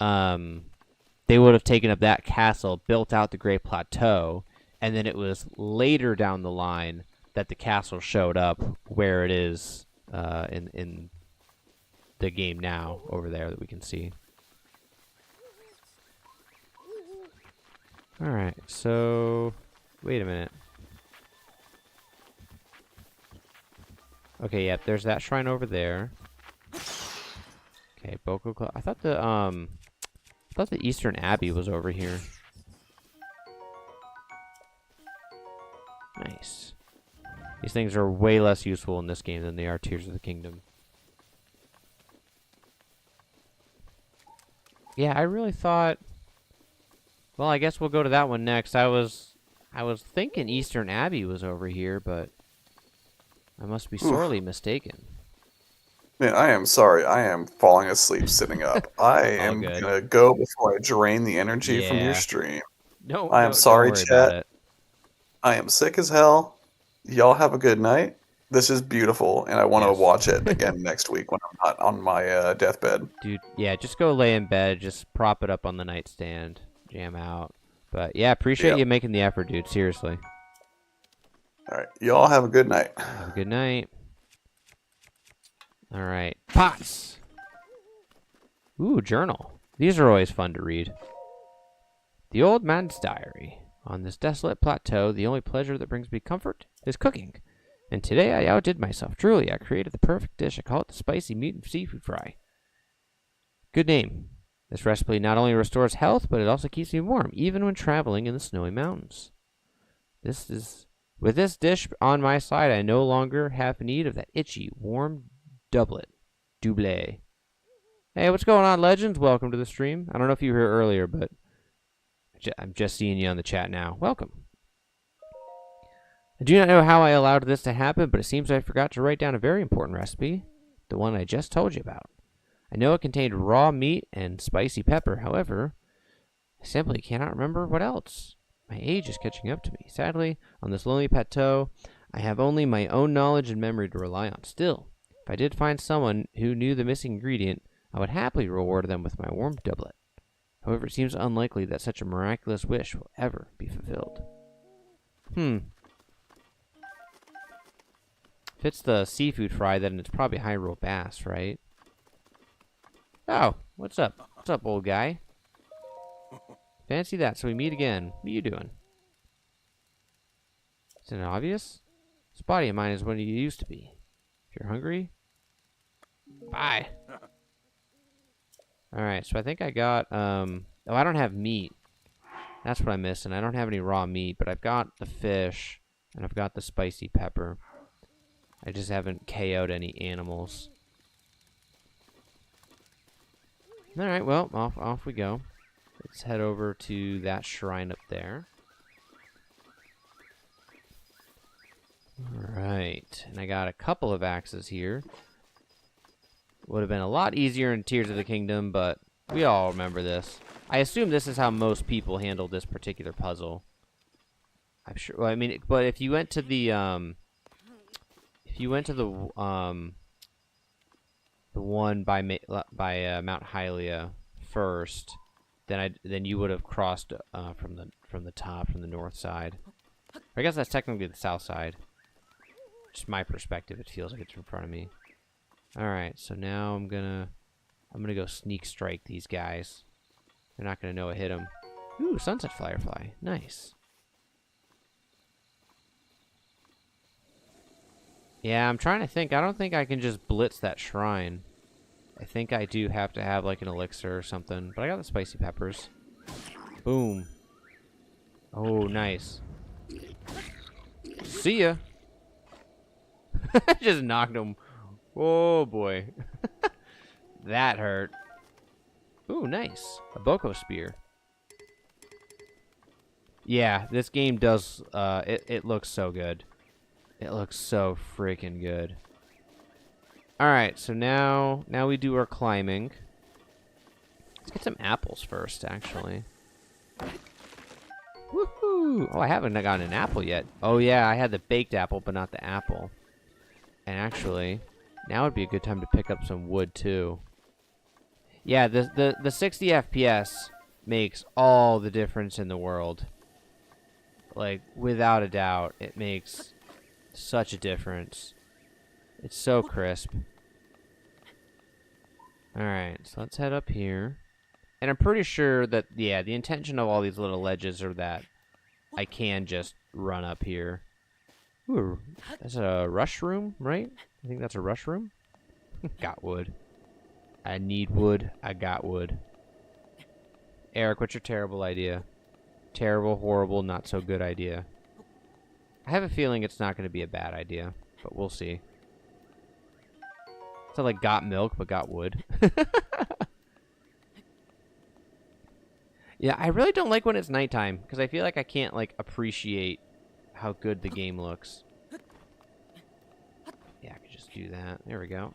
they would have taken up that castle, built out the Great Plateau, and then it was later down the line that the castle showed up where it is in the game now over there that we can see. Alright, so wait a minute. Okay, yep, there's that shrine over there. Okay, Boko Club. I thought the Eastern Abbey was over here. Nice. These things are way less useful in this game than they are Tears of the Kingdom. Yeah, I really thought... Well, I guess we'll go to that one next. I was thinking Eastern Abbey was over here, but I must be sorely mistaken. Man, I am sorry. I am falling asleep sitting up. I am good. gonna go before I drain the energy from Yeah. your stream. No, I am don't sorry, worry about chat. it. I am sick as hell. Y'all have a good night. This is beautiful, and I want to Yes. watch it again next week when I'm not on my deathbed. Dude, yeah, just go lay in bed, just prop it up on the nightstand, jam out. But yeah, appreciate you making the effort, dude. Seriously. All right, y'all have a good night. Have a good night. Alright. Pots! Ooh, journal. These are always fun to read. The old man's diary. On this desolate plateau, the only pleasure that brings me comfort is cooking. And today I outdid myself. Truly, I created the perfect dish. I call it the spicy meat and seafood fry. Good name. This recipe not only restores health, but it also keeps me warm, even when traveling in the snowy mountains. With this dish on my side, I no longer have need of that itchy, warm doublet. Double. Hey, what's going on, Legends? Welcome to the stream. I don't know if you were here earlier, but I'm just seeing you on the chat now. Welcome. I do not know how I allowed this to happen, but it seems I forgot to write down a very important recipe, the one I just told you about. I know it contained raw meat and spicy pepper. However, I simply cannot remember what else. My age is catching up to me. Sadly, on this lonely plateau, I have only my own knowledge and memory to rely on. Still, if I did find someone who knew the missing ingredient, I would happily reward them with my warm doublet. However, it seems unlikely that such a miraculous wish will ever be fulfilled. If it's the seafood fry, then it's probably Hyrule bass, right? Oh, what's up? What's up, old guy? Fancy that, so we meet again. What are you doing? Isn't it obvious? This body of mine is what it used to be. If you're hungry, bye. Alright, so I think I got, oh, I don't have meat. That's what I'm missing. I don't have any raw meat, but I've got the fish, and I've got the spicy pepper. I just haven't KO'd any animals. Alright, well, off we go. Let's head over to that shrine up there. Alright, and I got a couple of axes here. Would have been a lot easier in Tears of the Kingdom, but we all remember this. I assume this is how most people handle this particular puzzle. I'm sure. Well, I mean, but if you went to the one by Mount Hylia first, then you would have crossed from the top, from the north side. I guess that's technically the south side. Just my perspective, it feels like it's in front of me. Alright, so now I'm gonna go sneak strike these guys. They're not gonna know I hit them. Ooh, Sunset Firefly. Nice. Yeah, I'm trying to think. I don't think I can just blitz that shrine. I think I do have to have like an elixir or something. But I got the spicy peppers. Boom. Oh, nice. See ya. Just knocked him. Oh boy. That hurt. Ooh, nice. A Boko Spear. Yeah, this game does, it looks so good. It looks so freaking good. Alright, so now we do our climbing. Let's get some apples first, actually. Woohoo! Oh, I haven't gotten an apple yet. Oh yeah, I had the baked apple, but not the apple. And actually, now would be a good time to pick up some wood too. Yeah, the 60 FPS makes all the difference in the world. Like, without a doubt, it makes such a difference. It's so crisp. Alright, so let's head up here. And I'm pretty sure that, yeah, the intention of all these little ledges are that I can just run up here. Ooh, that's a rush room, right? I think that's a rush room. Got wood. I need wood. I got wood. Eric, what's your terrible idea? Terrible, horrible, not so good idea. I have a feeling it's not going to be a bad idea, but we'll see. So like got milk, but got wood. Yeah, I really don't like when it's nighttime, because I feel like I can't like appreciate how good the game looks. Yeah, I could just do that. There we go.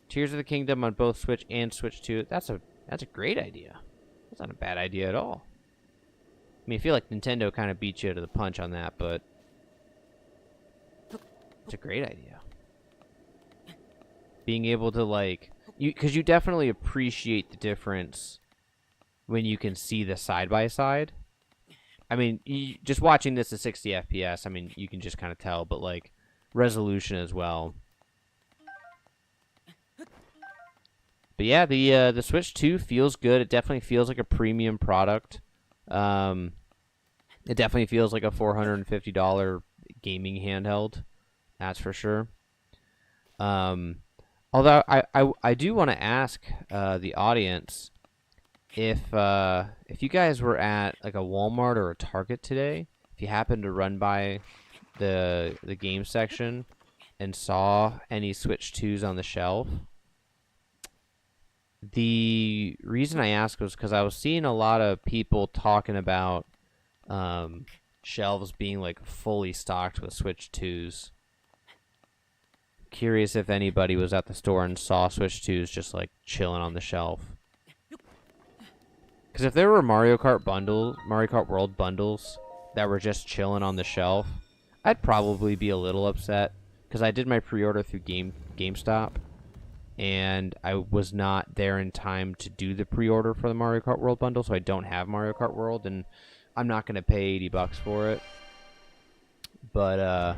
Tears of the Kingdom on both Switch and Switch 2. That's a great idea. That's not a bad idea at all. I mean, I feel like Nintendo kind of beat you to the punch on that, but it's a great idea. Being able to like, because you definitely appreciate the difference when you can see the side by side. I mean, just watching this at 60 FPS, I mean, you can just kind of tell, but like resolution as well. But yeah, the Switch 2 feels good. It definitely feels like a premium product. It definitely feels like a $450 gaming handheld. That's for sure. Although I do want to ask the audience if you guys were at like a Walmart or a Target today, if you happened to run by the game section and saw any Switch 2s on the shelf. The reason I asked was because I was seeing a lot of people talking about shelves being like fully stocked with Switch 2s. Curious if anybody was at the store and saw Switch 2s just like chilling on the shelf. Because if there were Mario Kart World bundles that were just chilling on the shelf, I'd probably be a little upset. Because I did my pre-order through GameStop, and I was not there in time to do the pre-order for the Mario Kart World bundle, so I don't have Mario Kart World, and I'm not going to pay $80 for it. But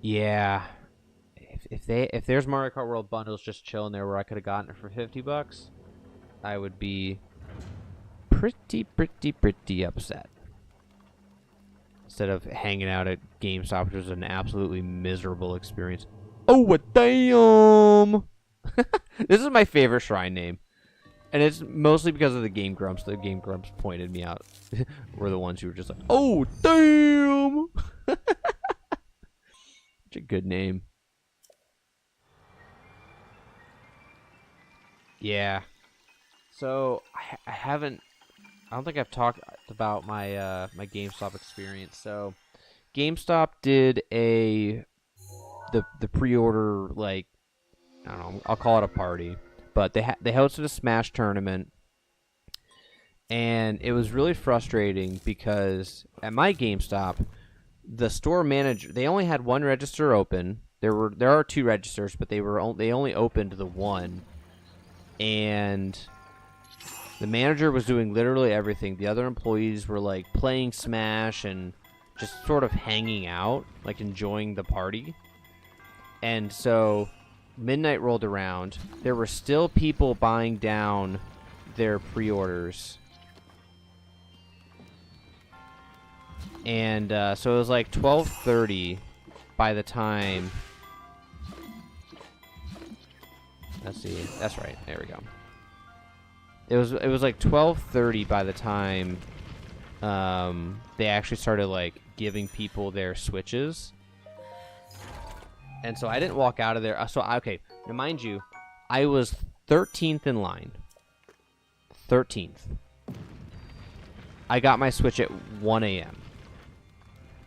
yeah, if there's Mario Kart World bundles just chilling there where I could have gotten it for $50, I would be pretty upset. Instead of hanging out at GameStop, which was an absolutely miserable experience. Oh, damn! This is my favorite shrine name. And it's mostly because of the Game Grumps. The Game Grumps pointed me out. Were the ones who were just like, oh, damn! Such a good name. Yeah. So, I don't think I've talked about my my GameStop experience. So, GameStop did the pre-order, like, I don't know, I'll call it a party, but they hosted a Smash tournament, and it was really frustrating because at my GameStop, the store manager, they only had one register open. There are two registers, but they only opened the one, and the manager was doing literally everything. The other employees were like playing Smash and just sort of hanging out, like enjoying the party. And so midnight rolled around. There were still people buying down their pre-orders. And so it was like 12:30 by the time... Let's see. That's right. There we go. It was like 12:30 by the time they actually started like giving people their Switches. And so I didn't walk out of there. So okay, now mind you, I was 13th in line. 13th. I got my Switch at 1 a.m.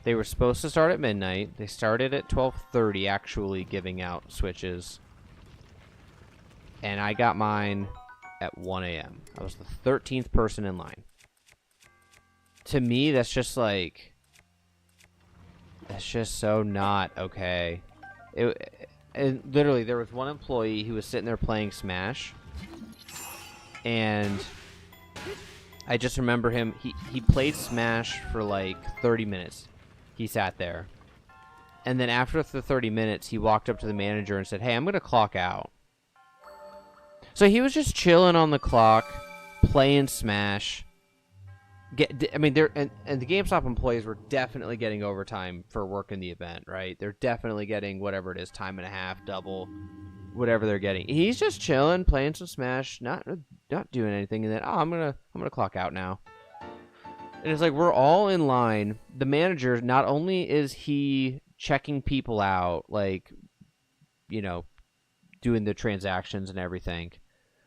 They were supposed to start at midnight. They started at 12:30 actually giving out Switches. And I got mine at 1 a.m. I was the 13th person in line. To me, that's just like... That's just so not okay. And literally, there was one employee who was sitting there playing Smash. And I just remember him... He played Smash for like 30 minutes. He sat there. And then after the 30 minutes, he walked up to the manager and said, hey, I'm going to clock out. So he was just chilling on the clock, playing Smash. I mean, and the GameStop employees were definitely getting overtime for working the event, right? They're definitely getting whatever it is, time and a half, double, whatever they're getting. He's just chilling, playing some Smash, not doing anything, and then I'm gonna clock out now. And it's like we're all in line. The manager, not only is he checking people out, like, you know, doing the transactions and everything,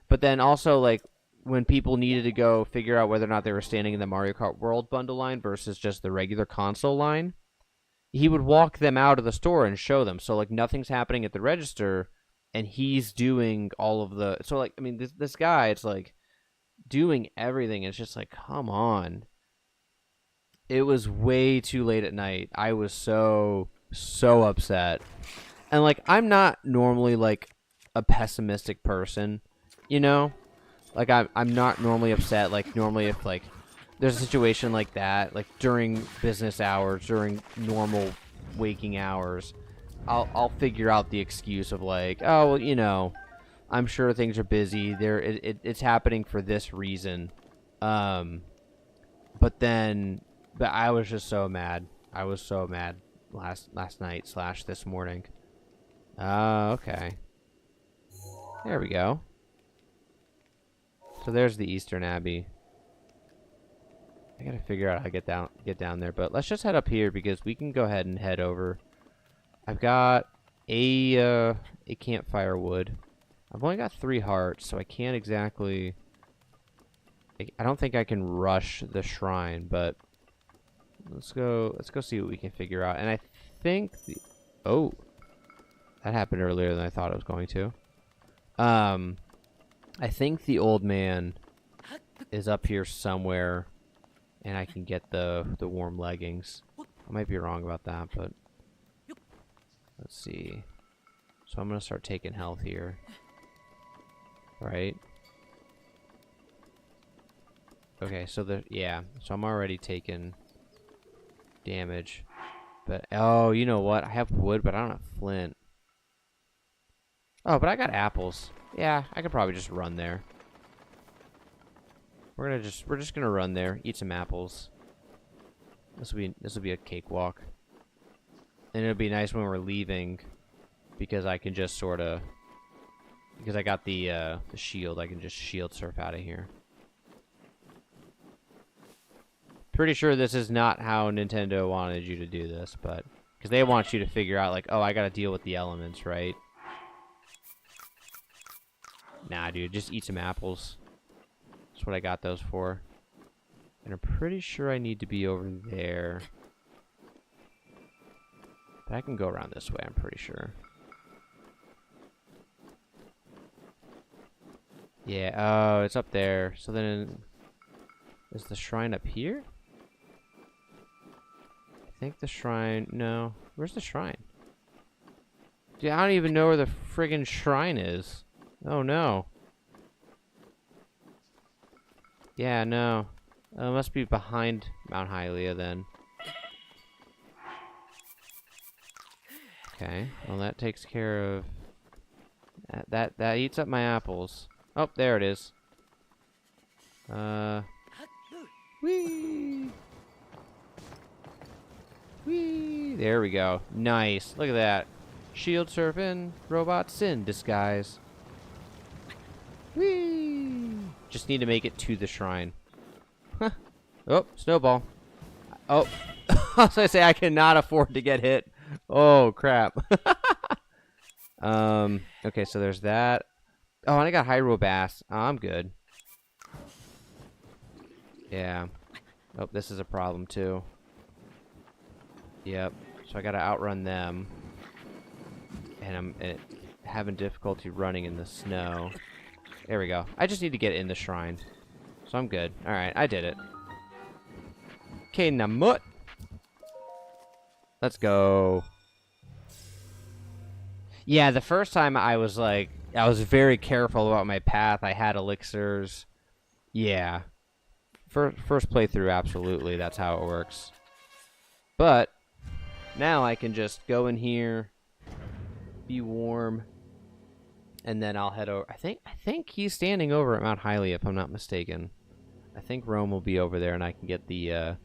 but then also, like, when people needed to go figure out whether or not they were standing in the Mario Kart World bundle line versus just the regular console line, he would walk them out of the store and show them. So, like, nothing's happening at the register, and he's doing all of the... So, like, I mean, this guy, it's like, doing everything. It's just like, come on. It was way too late at night. I was so upset. And, like, I'm not normally, like, a pessimistic person, you know? Like, I'm not normally upset. Like, normally if, like, there's a situation like that, like, during business hours, during normal waking hours, I'll figure out the excuse of, like, oh, well, you know, I'm sure things are busy. It's happening for this reason. But I was just so mad. I was so mad last night / this morning. Okay. There we go. So there's the Eastern Abbey. I gotta figure out how to get down there, but let's just head up here because we can go ahead and head over. I've got a campfire wood. I've only got 3 hearts, so I can't exactly. I don't think I can rush the shrine, but let's go see what we can figure out. And I think oh, that happened earlier than I thought it was going to. I think the old man is up here somewhere, and I can get the warm leggings. I might be wrong about that, but let's see. So I'm gonna start taking health here, right? Okay, so so I'm already taking damage, but oh, you know what? I have wood, but I don't have flint. Oh, but I got apples. Yeah, I could probably just run there. We're just gonna run there, eat some apples. This will be a cakewalk, and it'll be nice when we're leaving, because I can just because I got the shield, I can just shield surf out of here. Pretty sure this is not how Nintendo wanted you to do this, but because they want you to figure out like, oh, I gotta deal with the elements, right? Nah, dude, just eat some apples. That's what I got those for. And I'm pretty sure I need to be over there. But I can go around this way, I'm pretty sure. Yeah, oh, it's up there. So then, is the shrine up here? I think the shrine, no. Where's the shrine? Dude, I don't even know where the friggin' shrine is. Oh no. Yeah, no. It must be behind Mount Hylia then. Okay, well that takes care of that eats up my apples. Oh, there it is. Whee! Whee! There we go. Nice. Look at that. Shield surfing, robots in disguise. Whee! Just need to make it to the shrine. Huh. Oh, snowball. Oh, I was gonna say I cannot afford to get hit. Oh crap. Okay, so there's that. Oh, and I got Hyrule Bass. Oh, I'm good. Yeah. Oh, this is a problem too. Yep. So I gotta outrun them. And I'm having difficulty running in the snow. There we go. I just need to get in the shrine. So I'm good. Alright, I did it. Okay, Namut. Let's go. Yeah, the first time I was like, I was very careful about my path. I had elixirs. Yeah. First playthrough, absolutely. That's how it works. But now I can just go in here, be warm, and then I'll head over. I think he's standing over at Mount Hylia, if I'm not mistaken. I think Rome will be over there, and I can get the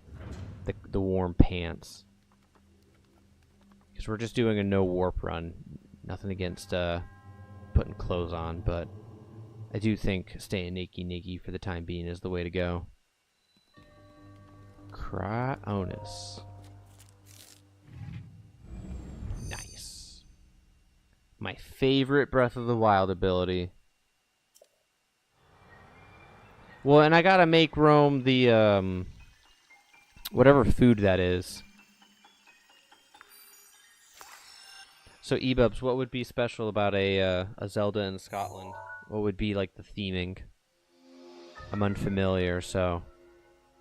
warm pants. Because we're just doing a no warp run. Nothing against putting clothes on, but I do think staying naked for the time being is the way to go. Cryonis. Nice. My favorite Breath of the Wild ability. Well, and I gotta make Rome the, whatever food that is. So, Ebubs, what would be special about a Zelda in Scotland? What would be, like, the theming? I'm unfamiliar, so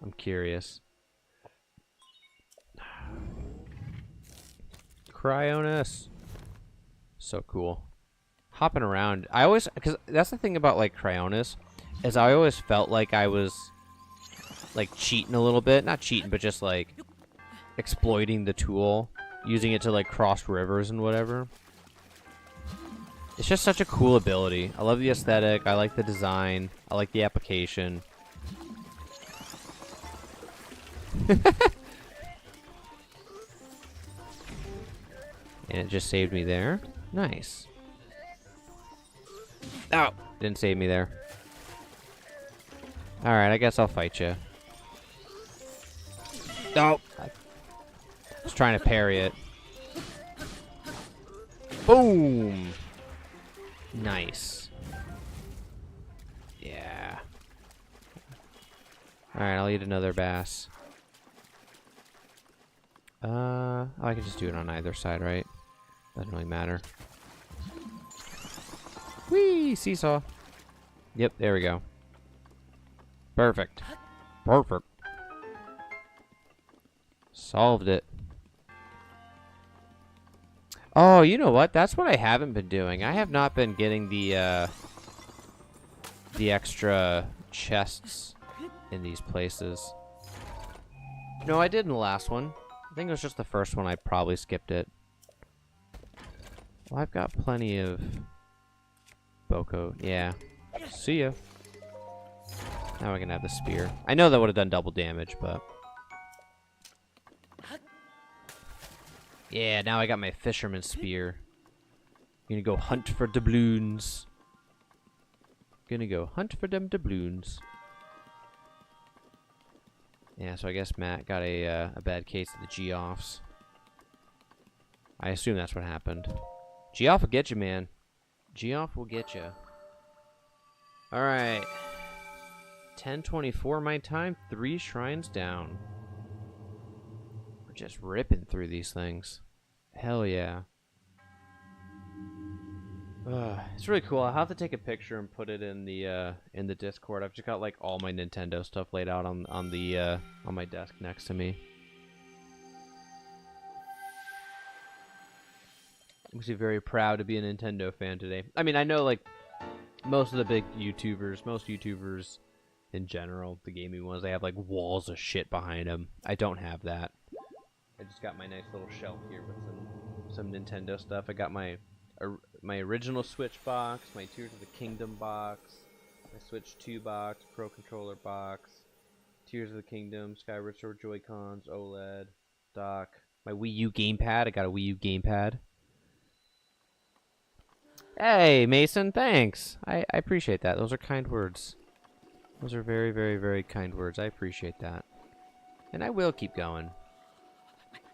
I'm curious. Cryonis. So cool. Hopping around. I always, because that's the thing about, like, Cryonis, is I always felt like I was, like, cheating a little bit. Not cheating, but just, like, exploiting the tool. Using it to, like, cross rivers and whatever. It's just such a cool ability. I love the aesthetic. I like the design. I like the application. And it just saved me there. Nice. Oh, didn't save me there. Alright, I guess I'll fight you. Oh! I was trying to parry it. Boom! Nice. Yeah. Alright, I'll eat another bass. Oh, I can just do it on either side, right? Doesn't really matter. Whee! Seesaw. Yep, there we go. Perfect. Perfect. Solved it. Oh, you know what? That's what I haven't been doing. I have not been getting the extra chests in these places. No, I did in the last one. I think it was just the first one. I probably skipped it. Well, I've got plenty of Boko. Yeah. See ya. Now I can have the spear. I know that would have done double damage, but... Yeah, now I got my fisherman's spear. Gonna go hunt for doubloons. Gonna go hunt for them doubloons. Yeah, so I guess Matt got a bad case of the G-offs. I assume that's what happened. G-off will get you, man. G-off will get you. Alright. 10:24 my time. 3 shrines down. We're just ripping through these things. Hell yeah. It's really cool. I'll have to take a picture and put it in the Discord. I've just got like all my Nintendo stuff laid out on my desk next to me. I'm actually very proud to be a Nintendo fan today. I mean, I know like most of the big YouTubers, most YouTubers in general, the gaming ones, they have like walls of shit behind them. I don't have that. I just got my nice little shelf here with some Nintendo stuff. I got my original Switch box, my Tears of the Kingdom box, my Switch 2 box, Pro Controller box, Tears of the Kingdom, Skyward Sword Joy-Cons, OLED, dock, my Wii U gamepad. I got a Wii U gamepad. Hey, Mason, thanks. I appreciate that. Those are kind words. Those are very, very, very kind words. I appreciate that. And I will keep going.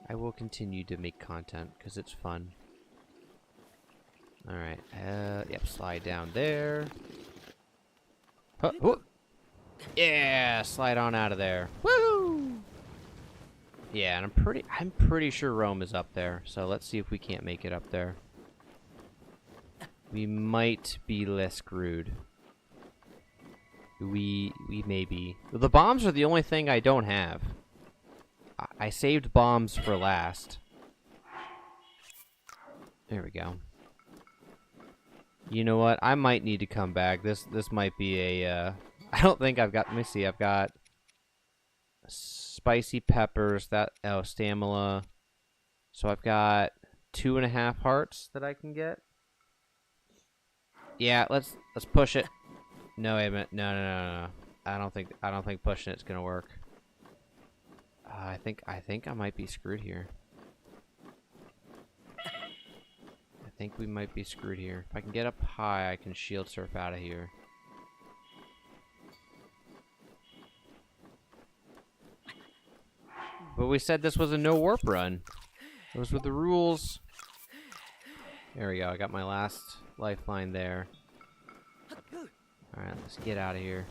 I will continue to make content because it's fun. Alright, yep, slide down there. Huh, whoop. Yeah, slide on out of there. Woo! Yeah, and I'm pretty sure Rome is up there. So let's see if we can't make it up there. We might be less screwed. We may be. The bombs are the only thing I don't have. I saved bombs for last. There we go. You know what? I might need to come back. This might be a I don't think I've got, let me see. I've got spicy peppers, stamina. So I've got 2.5 hearts that I can get. Yeah, let's push it. No, wait a minute. No. I don't think pushing it's gonna work. I think I might be screwed here. I think we might be screwed here. If I can get up high, I can shield surf out of here. But we said this was a no warp run. Those were the rules. There we go. I got my last lifeline there. Alright, let's get out of here.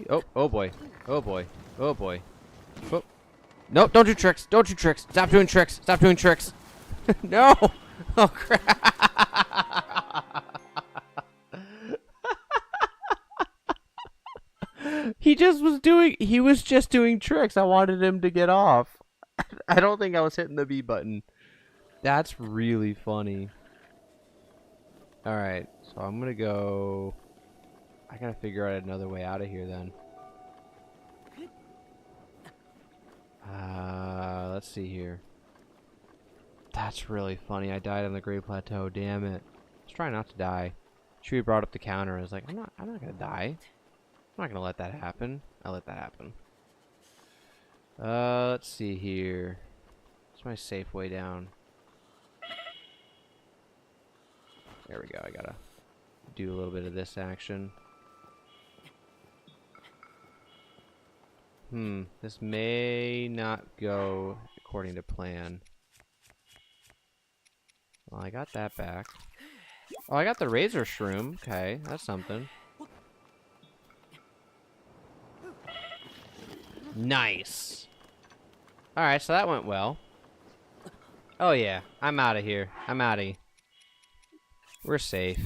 Oh boy. Oh boy. Oh boy. Oh. No, don't do tricks. Don't do tricks. Stop doing tricks. Stop doing tricks. No. Oh crap. He was just doing tricks. I wanted him to get off. I don't think I was hitting the B button. That's really funny. Alright, so I'm gonna go... I gotta figure out another way out of here then. Let's see here. That's really funny. I died on the Great Plateau. Damn it. I was trying not to die. Chewie brought up the counter. I was like, I'm not gonna die. I'm not gonna let that happen. I let that happen. Let's see here. What's my safe way down? There we go. I gotta do a little bit of this action. This may not go according to plan. Well, I got that back. Oh, I got the razor shroom. Okay, that's something. Nice. Alright, so that went well. Oh yeah, I'm out of here. I'm out of here. We're safe.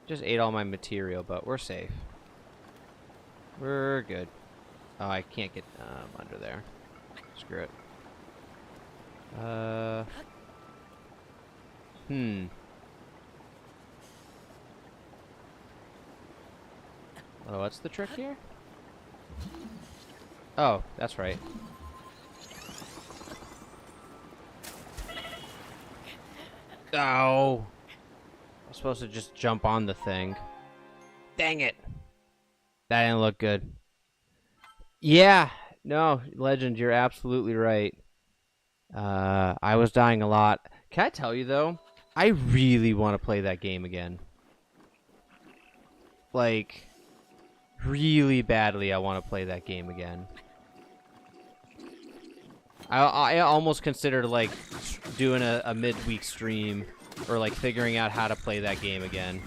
Just ate all my material, but we're safe. We're good. Oh, I can't get under there. Screw it. Oh, what's the trick here? Oh, that's right. Oh. I was supposed to just jump on the thing. Dang it. That didn't look good. Yeah. No, Legend, you're absolutely right. I was dying a lot. Can I tell you, though? I really want to play that game again. Like, really badly I want to play that game again. I almost considered, like, doing a midweek stream or, like, figuring out how to play that game again.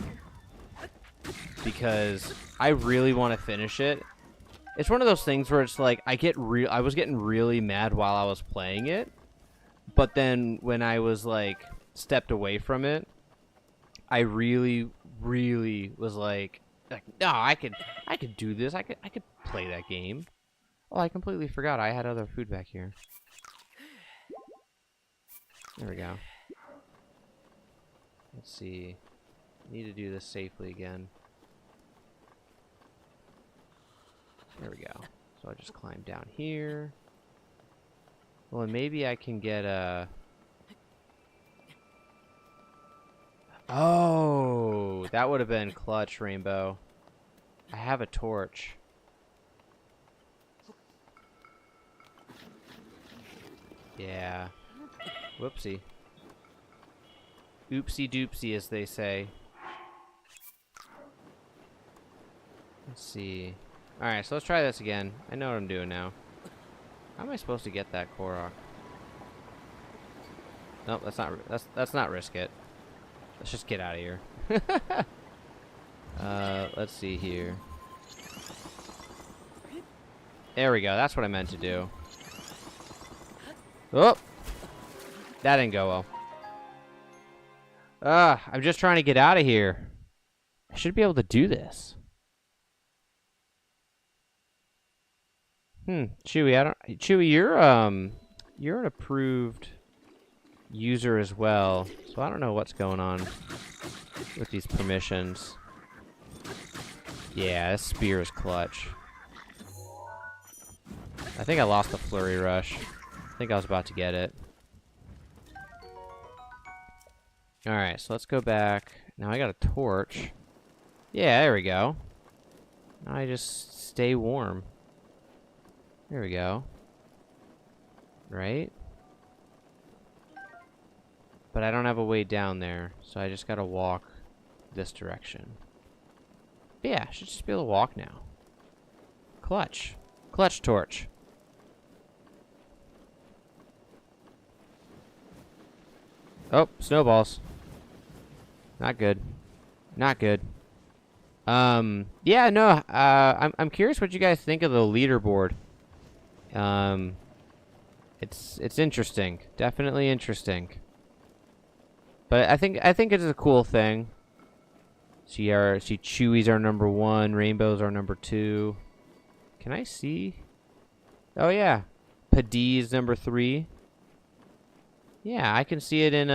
Because I really want to finish it. It's one of those things where it's like, I was getting really mad while I was playing it. But then when I was, like, stepped away from it, I really, really was like, no, I could do this. I could play that game. Oh, I completely forgot I had other food back here. There we go. Let's see. Need to do this safely again. There we go. So I'll just climb down here. Well, and maybe I can get a... Oh, that would have been clutch, Rainbow. I have a torch. Yeah. Whoopsie. Oopsie doopsie, as they say. Let's see. Alright, so let's try this again. I know what I'm doing now. How am I supposed to get that Korok? Nope, let's not risk it. Let's just get out of here. Let's see here. There we go. That's what I meant to do. Oh! That didn't go well. I'm just trying to get out of here. I should be able to do this. Chewie, Chewie, you're an approved user as well, so I don't know what's going on with these permissions. Yeah, this spear is clutch. I think I lost the flurry rush. I think I was about to get it. Alright, so let's go back. Now I got a torch. Yeah, there we go. Now I just stay warm. There we go. Right? But I don't have a way down there, so I just gotta walk this direction. But yeah, I should just be able to walk now. Clutch. Clutch torch. Oh, snowballs. Not good. Not good. Yeah, no, I'm curious what you guys think of the leaderboard. It's interesting. Definitely interesting. But I think it's a cool see Chewie's our number 1, Rainbow's our number 2. Can I see? Oh yeah. Paddy's number 3. Yeah, I can see it in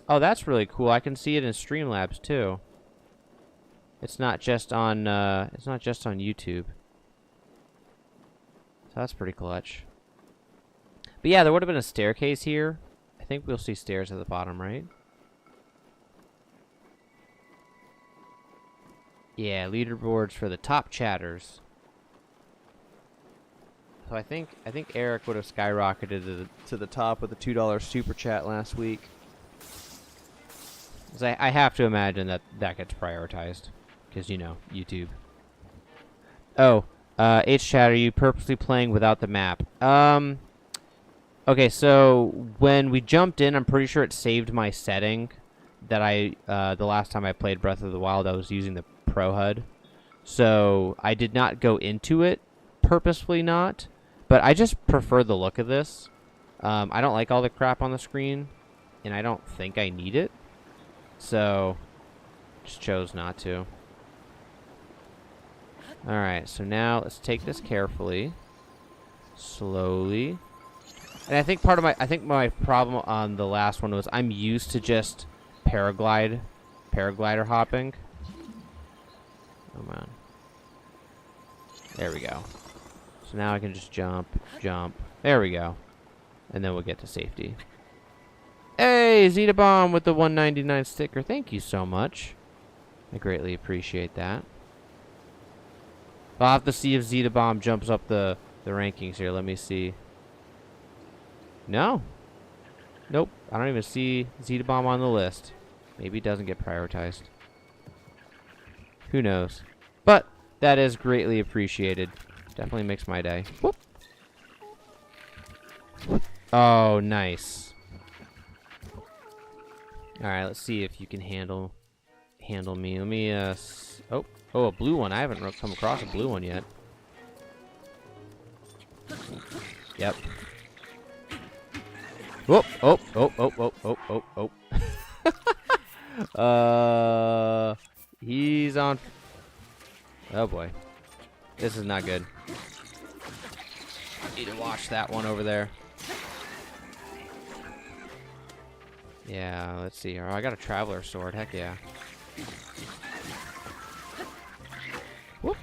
oh, that's really cool. I can see it in Streamlabs too. It's not just on YouTube. So that's pretty clutch. But But yeah, there would have been a staircase here. I think we'll see stairs at the bottom, right? Yeah, leaderboards for the top chatters. So I think Eric would have skyrocketed to the top with the $2 super chat last week. 'Cause I have to imagine that gets prioritized, because you know, YouTube. Oh, H-chat, are you purposely playing without the map? Okay, so when we jumped in, I'm pretty sure it saved my setting that the last time I played Breath of the Wild, I was using the Pro HUD. So I did not go into it, purposefully not, but I just prefer the look of this. I don't like all the crap on the screen, and I don't think I need it. So, just chose not to. Alright, so now let's take this carefully. Slowly. And I think my problem on the last one was I'm used to just paraglider hopping. Come on. There we go. So now I can just jump. There we go. And then we'll get to safety. Hey, Zeta Bomb with the 199 sticker. Thank you so much. I greatly appreciate that. I'll have to see if Zeta Bomb jumps up the rankings here. Let me see. No. Nope. I don't even see Zeta Bomb on the list. Maybe it doesn't get prioritized. Who knows? But that is greatly appreciated. Definitely makes my day. Whoop. Oh, nice. Alright, let's see if you can handle me. Let me, oh, a blue one. I haven't come across a blue one yet. Yep. Whoop, oh. He's on. Oh boy. This is not good. Need to watch that one over there. Yeah, let's see here. Oh, I got a traveler sword. Heck yeah. Whoop.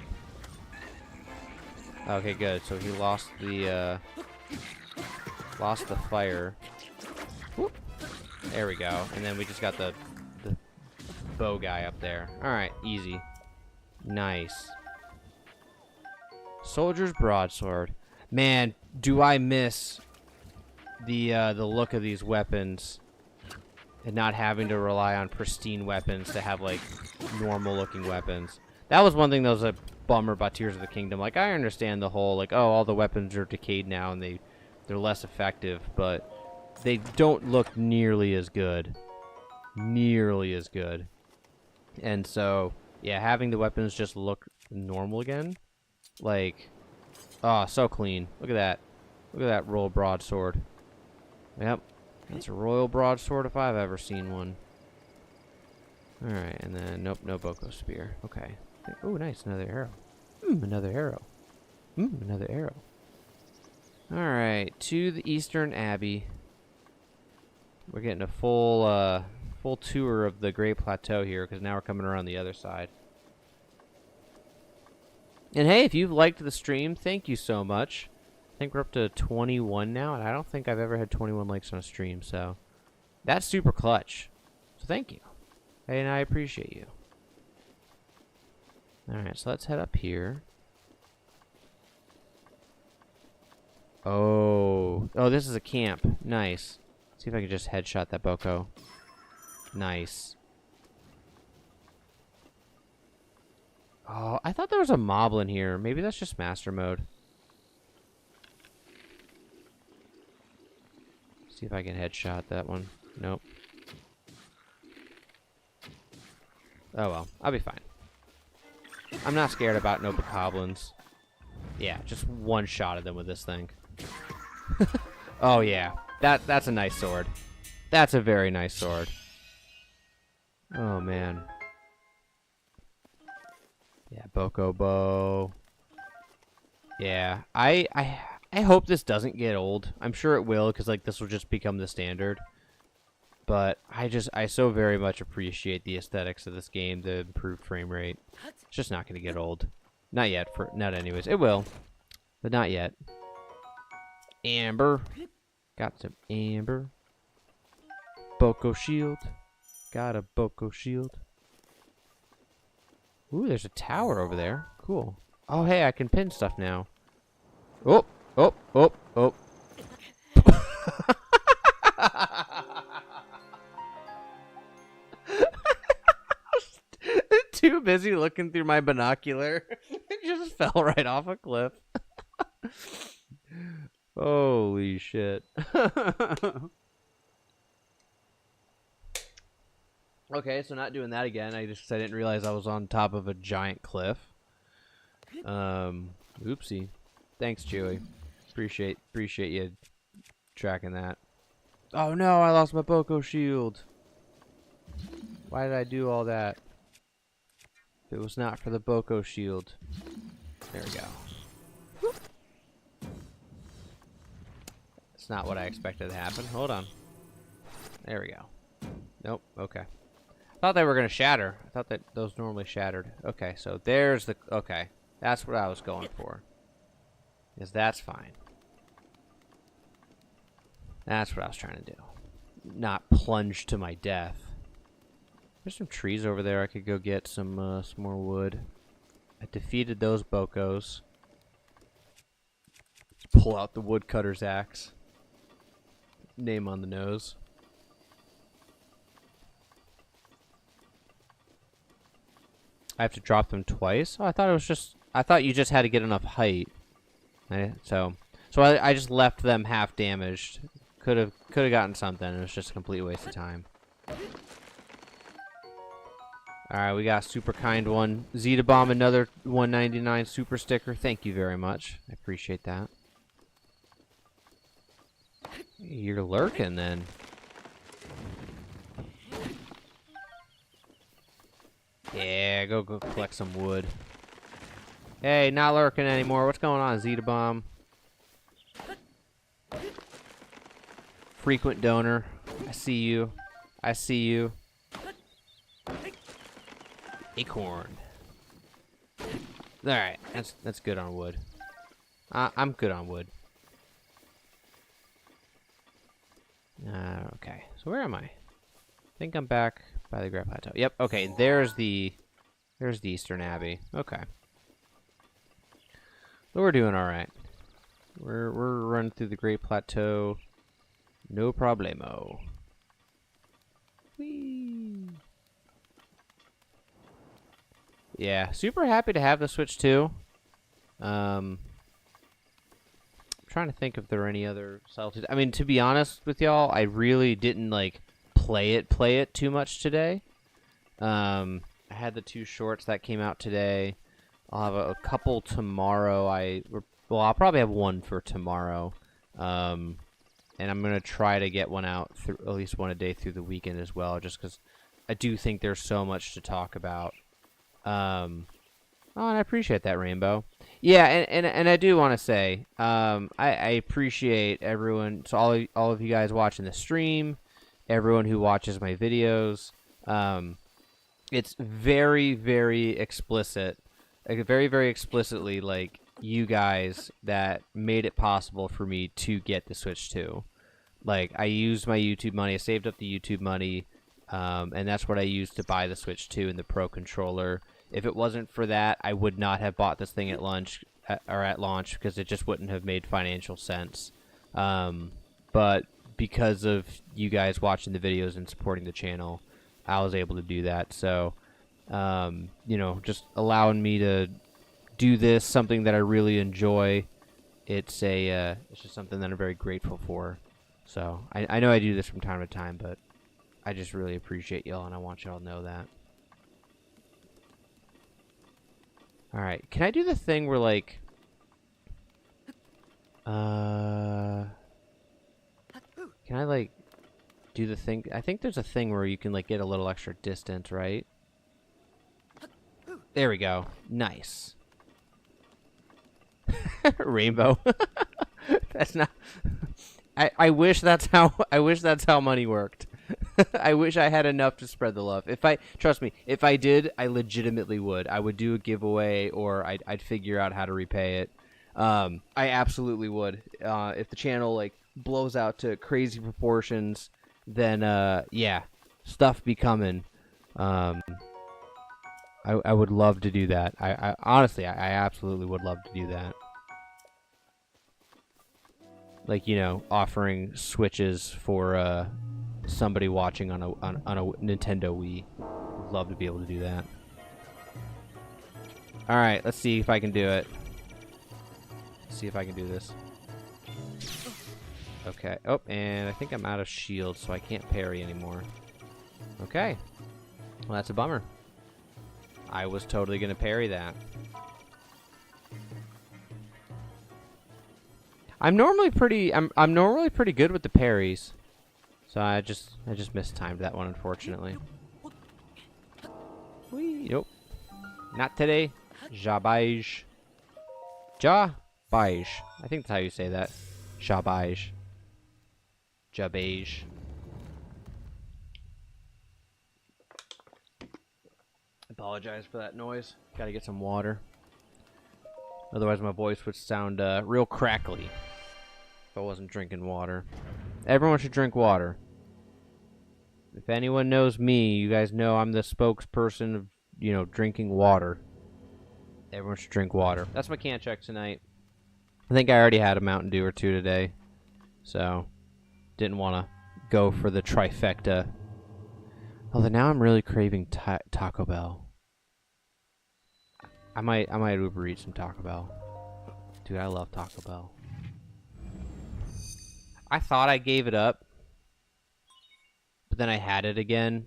Okay, good. So he lost the fire. Whoop. There we go. And then we just got the bow guy up there. All right, easy. Nice. Soldier's broadsword. Man, do I miss the look of these weapons. And not having to rely on pristine weapons to have, like, normal-looking weapons. That was one thing that was a bummer about Tears of the Kingdom. Like, I understand the whole, like, oh, all the weapons are decayed now and they're less effective, but they don't look nearly as good. Nearly as good. And so, yeah, having the weapons just look normal again, like, oh, so clean. Look at that. Look at that royal broadsword. Yep. That's a royal broadsword if I've ever seen one. Alright, and then, nope, no Boko Spear. Okay. Oh, nice, another arrow. Another arrow. Another arrow. Alright, to the Eastern Abbey. We're getting a full tour of the Great Plateau here, because now we're coming around the other side. And hey, if you've liked the stream, thank you so much. I think we're up to 21 now, and I don't think I've ever had 21 likes on a stream, so that's super clutch. So thank you. And I appreciate you. Alright, so let's head up here. Oh, this is a camp. Nice. See if I can just headshot that Boko. Nice. Oh, I thought there was a moblin here. Maybe that's just master mode. See if I can headshot that one. Nope. Oh well, I'll be fine. I'm not scared about no bokoblins. Yeah, just one shot at them with this thing. Oh yeah, that's a nice sword. That's a very nice sword. Oh man. Yeah, Boko Bow. Yeah, I hope this doesn't get old. I'm sure it will, because like this will just become the standard. But I so very much appreciate the aesthetics of this game, the improved frame rate. It's just not going to get old. Not yet. Not anyways. It will, but not yet. Amber. Got some amber. Boko shield. Got a Boko shield. Ooh, there's a tower over there. Cool. Oh, hey, I can pin stuff now. Oh, oh, oh, oh. Too busy looking through my binocular. It just fell right off a cliff. Holy shit. Okay, so not doing that again. I didn't realize I was on top of a giant cliff. Oopsie. Thanks, Chewy. Appreciate you tracking that. Oh no, I lost my Boko shield. Why did I do all that? If it was not for the Boko shield. There we go. That's not what I expected to happen. Hold on. There we go. Nope, okay. I thought they were going to shatter. I thought that those normally shattered. Okay, so there's the... Okay, that's what I was going for. Because that's fine. That's what I was trying to do. Not plunge to my death. There's some trees over there. I could go get some more wood. I defeated those Bokos. Let's pull out the woodcutter's axe. Name on the nose. I have to drop them twice? Oh, I thought it was just... I thought you just had to get enough height. So I just left them half damaged. Could have gotten something. It was just a complete waste of time. Alright, we got super kind one. Zeta Bomb, another 199 super sticker. Thank you very much. I appreciate that. You're lurking then. Yeah, go collect some wood. Hey, not lurking anymore. What's going on, Zeta Bomb? Frequent donor. I see you. I see you. Acorn. Alright, that's good on wood. I'm good on wood. Okay, so where am I? I think I'm back by the Great Plateau. Yep, okay, there's the Eastern Abbey. Okay. So we're doing alright. We're running through the Great Plateau. No problemo. Whee! Yeah, super happy to have the Switch 2. I'm trying to think if there are any other salties. I mean, to be honest with y'all, I really didn't like play it too much today. I had the 2 shorts that came out today. I'll have a couple tomorrow. I'll probably have one for tomorrow. And I'm gonna try to get one out through at least one a day through the weekend as well, just because I do think there's so much to talk about. Oh, and I appreciate that, Rainbow. Yeah, and I do want to say, I appreciate everyone. So all of you guys watching the stream, everyone who watches my videos. It's very, very explicit, like very, very explicitly, like you guys that made it possible for me to get the Switch 2. Like I used my YouTube money, I saved up the YouTube money, and that's what I used to buy the Switch 2 and the Pro controller. If it wasn't for that, I would not have bought this thing at launch, because it just wouldn't have made financial sense. But because of you guys watching the videos and supporting the channel, I was able to do that. So, you know, just allowing me to do this, something that I really enjoy. It's just something that I'm very grateful for. So I know I do this from time to time, but I just really appreciate y'all, and I want y'all to know that. Alright, can I do the thing where, like... Can I, like, do the thing... I think there's a thing where you can, like, get a little extra distance, right? There we go. Nice. Rainbow. That's not... I wish that's how money worked. I wish I had enough to spread the love. Trust me, if I did, I legitimately would. I would do a giveaway, or I'd figure out how to repay it. I absolutely would. If the channel like blows out to crazy proportions, then yeah, stuff be coming. I would love to do that. I honestly, I absolutely would love to do that. Like, you know, offering Switches for somebody watching on a Nintendo Wii. Would love to be able to do that. All right, let's see if I can do it. Let's see if I can do this. Okay. Oh, and I think I'm out of shield, so I can't parry anymore. Okay. Well, that's a bummer. I was totally gonna parry that. I'm normally pretty good with the parries. So I just mistimed that one, unfortunately. Whee, nope. Not today. Jabage. Jabage. I think that's how you say that. Jabage. Jabage. Apologize for that noise. Gotta get some water. Otherwise my voice would sound real crackly if I wasn't drinking water. Everyone should drink water. If anyone knows me, you guys know I'm the spokesperson of, you know, drinking water. Everyone should drink water. That's my can check tonight. I think I already had a Mountain Dew or two today. So, didn't want to go for the trifecta. Although now I'm really craving Taco Bell. I might Uber Eat some Taco Bell. Dude, I love Taco Bell. I thought I gave it up, but then I had it again,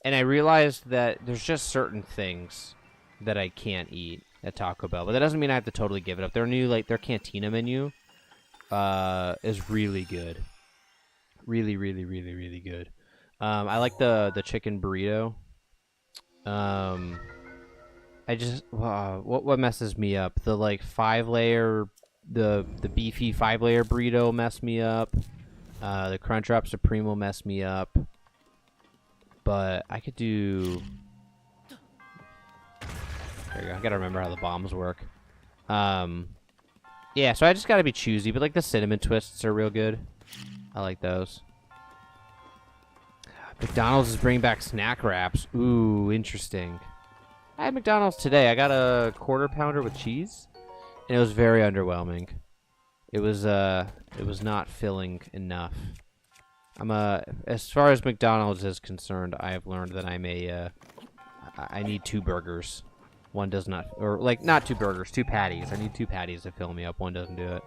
and I realized that there's just certain things that I can't eat at Taco Bell, but that doesn't mean I have to totally give it up. Their new, like, their cantina menu is really good. Really, really, really, really good. I like the chicken burrito. I just what messes me up? The like 5-layer, the beefy 5-layer burrito messed me up. The Crunchwrap Supreme will mess me up. But I could do. There you go. I gotta remember how the bombs work. Yeah, so I just gotta be choosy. But like the cinnamon twists are real good. I like those. McDonald's is bringing back snack wraps. Ooh, interesting. I had McDonald's today. I got a quarter pounder with cheese, and it was very underwhelming. It was not filling enough. As far as McDonald's is concerned, I have learned that I need 2 burgers. One does not, or like not 2 burgers, 2 patties. I need 2 patties to fill me up. One doesn't do it.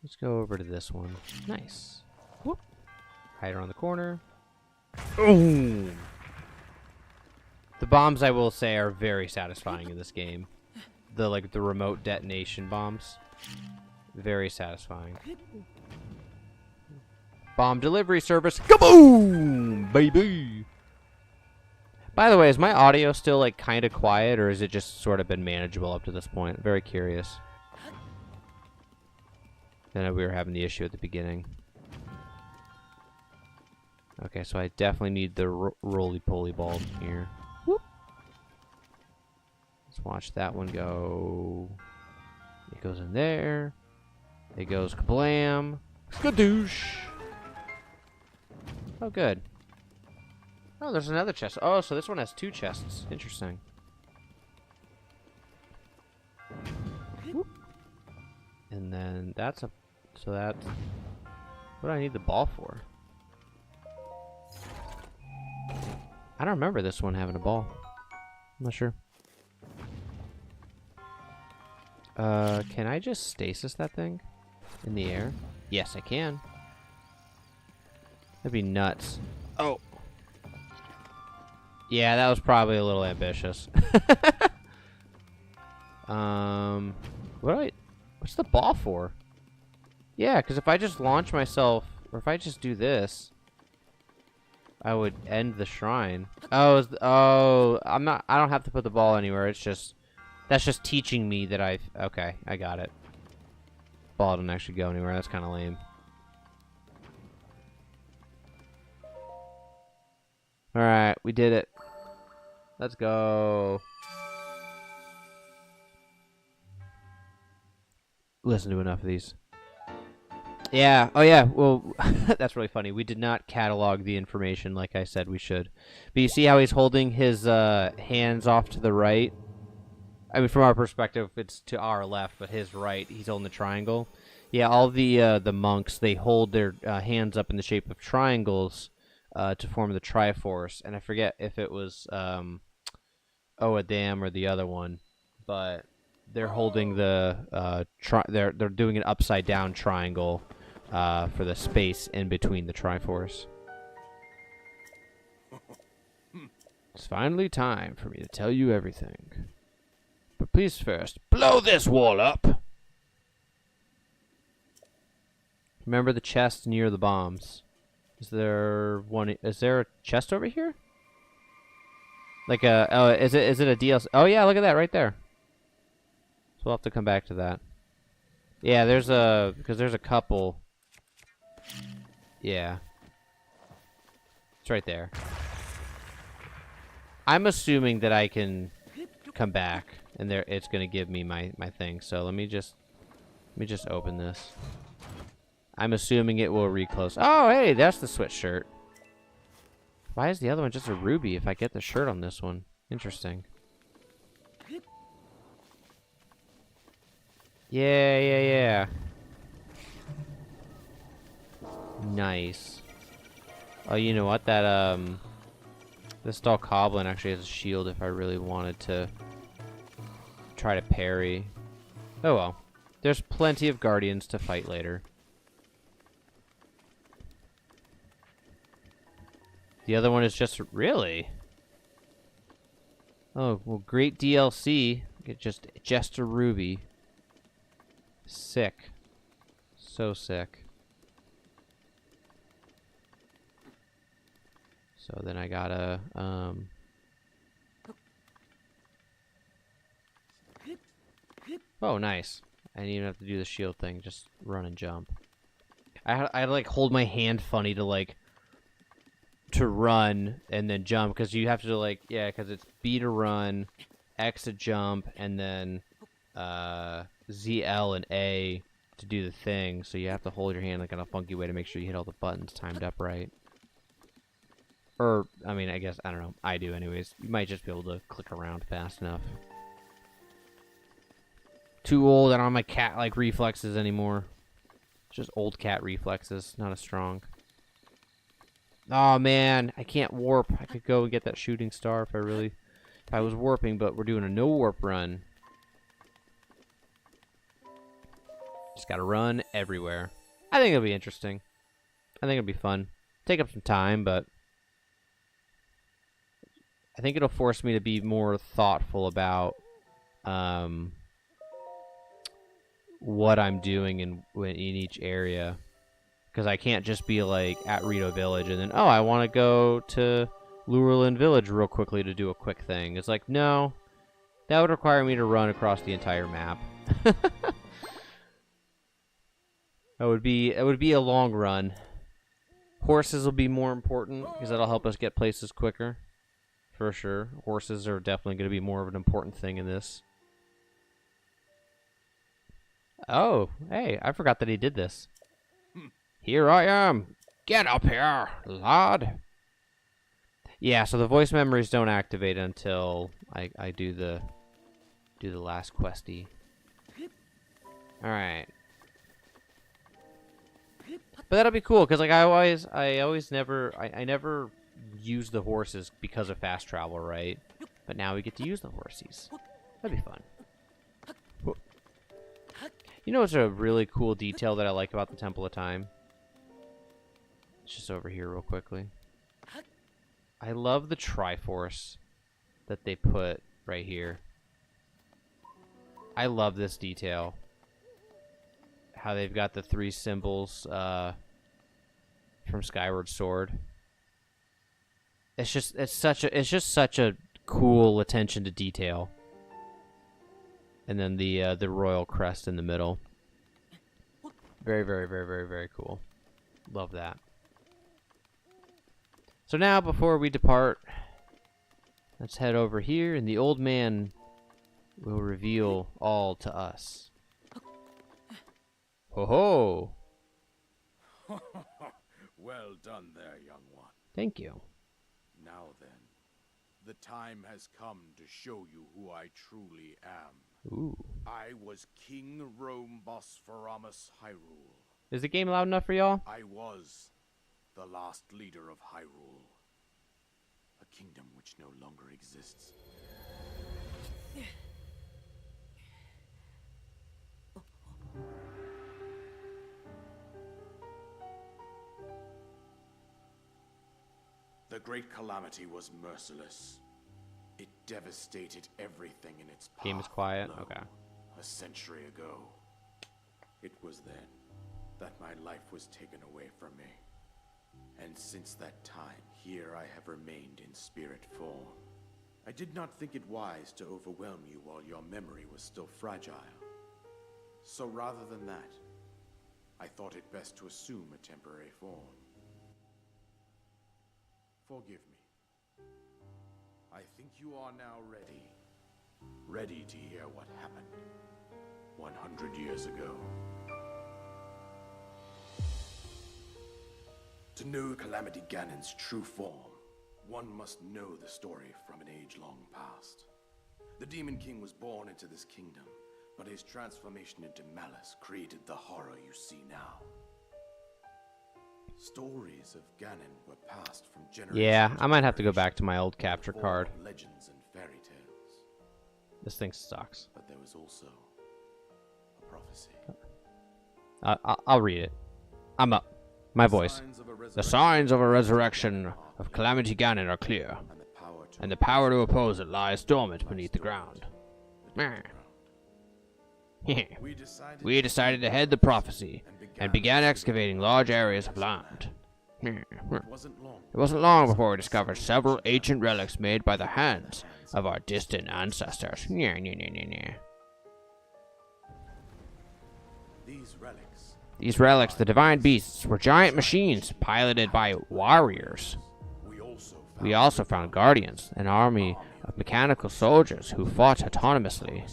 Let's go over to this one. Nice. Whoop. Hide around the corner. Boom. The bombs, I will say, are very satisfying in this game. The remote detonation bombs. Very satisfying. Bomb delivery service. Kaboom! Baby! By the way, is my audio still like kind of quiet, or has it just sort of been manageable up to this point? I'm very curious. I know we were having the issue at the beginning. Okay, so I definitely need the roly-poly ball here. Whoop. Let's watch that one go. It goes in there. It goes kablam. Skadoosh. Oh, good. Oh, there's another chest. Oh, so this one has 2 chests. Interesting. Whoop. And then that's a... So that's... What do I need the ball for? I don't remember this one having a ball. I'm not sure. Can I just stasis that thing in the air? Yes, I can. That'd be nuts. Oh. Yeah, that was probably a little ambitious. What's the ball for? Yeah, because if I just launch myself, or if I just do this, I would end the shrine. I don't have to put the ball anywhere. It's just, that's just teaching me that okay, I got it. Ball didn't actually go anywhere. That's kind of lame. All right, we did it. Let's go. listen to enough of these. Yeah. Oh, yeah. Well, that's really funny. We did not catalog the information like I said we should. But you see how he's holding his hands off to the right? I mean, from our perspective, it's to our left, but his right, he's holding the triangle. Yeah, all the monks, they hold their hands up in the shape of triangles to form the Triforce. And I forget if it was Oadam or the other one, but they're holding the they're doing an upside down triangle for the space in between the Triforce. It's finally time for me to tell you everything. But please first, blow this wall up! Remember the chest near the bombs. Is there a chest over here? Like a, oh, is it a DLC? Oh yeah, look at that right there. So we'll have to come back to that. Yeah, because there's a couple. Yeah. It's right there. I'm assuming that I can come back and there it's gonna give me my thing. So let me just open this. I'm assuming it will reclose. Oh hey, that's the sweatshirt. Why is the other one just a ruby if I get the shirt on this one? Interesting. Yeah. Nice. Oh, you know what? That this Doll Goblin actually has a shield if I really wanted to try to parry. Oh well. There's plenty of guardians to fight later. The other one is just really. Oh, well, great DLC. Get just a ruby. Sick. So sick. So then I gotta oh, nice. I didn't even have to do the shield thing, just run and jump. I had to like hold my hand funny to like to run and then jump, because you have to like, yeah, because it's B to run, X to jump, and then Z, L, and A to do the thing. So you have to hold your hand like in a funky way to make sure you hit all the buttons timed up right. Or, I mean, I guess, I don't know. I do anyways. You might just be able to click around fast enough. Too old. I don't have my cat-like reflexes anymore. It's just old cat reflexes. Not as strong. Oh, man. I can't warp. I could go and get that shooting star if I was warping, but we're doing a no-warp run. Just gotta run everywhere. I think it'll be interesting. I think it'll be fun. Take up some time, but I think it'll force me to be more thoughtful about what I'm doing in each area, because I can't just be like at Rito Village and then, oh, I want to go to Lurelin Village real quickly to do a quick thing. It's like, no, that would require me to run across the entire map. It would be a long run. Horses will be more important because that'll help us get places quicker. For sure. Horses are definitely going to be more of an important thing in this. Oh, hey, I forgot that he did this. Here I am. Get up here, lad. Yeah, so the voice memories don't activate until I do the last questy. Alright. But that'll be cool, because like I never use the horses because of fast travel, right? But now we get to use the horsies. That'd be fun. You know what's a really cool detail that I like about the Temple of Time? It's just over here real quickly. I love the Triforce that they put right here. I love this detail. How they've got the three symbols from Skyward Sword. It's just such a cool attention to detail. And then the royal crest in the middle. Very, very, very, very, very cool. Love that. So now, before we depart, let's head over here, and the old man will reveal all to us. Ho ho! Well done there, young one. Thank you. Now then, the time has come to show you who I truly am. Ooh. I was King Rome Bosphorus Hyrule. Is the game loud enough for y'all? I was the last leader of Hyrule. A kingdom which no longer exists. The Great Calamity was merciless. It devastated everything in its path. Game is quiet. Lo, Okay. A century ago. It was then that my life was taken away from me. And since that time, here I have remained in spirit form. I did not think it wise to overwhelm you while your memory was still fragile. So rather than that, I thought it best to assume a temporary form. Forgive me. I think you are now ready. Ready to hear what happened 100 years ago. To know Calamity Ganon's true form, one must know the story from an age long past. The Demon King was born into this kingdom, but his transformation into malice created the horror you see now. Stories of Ganon were passed from generation Yeah, I might have to go generation, back to my old capture full card. of legends and fairy tales. This thing sucks. But there was also a prophecy. I'll read it. I'm up. My voice. The signs of a resurrection of Calamity Ganon are clear, and the power to oppose it lies dormant beneath the ground. We decided to head the prophecy and began excavating large areas of land. It wasn't long before we discovered several ancient relics made by the hands of our distant ancestors. These relics, the divine beasts, were giant machines piloted by warriors. We also found guardians, an army of mechanical soldiers who fought autonomously.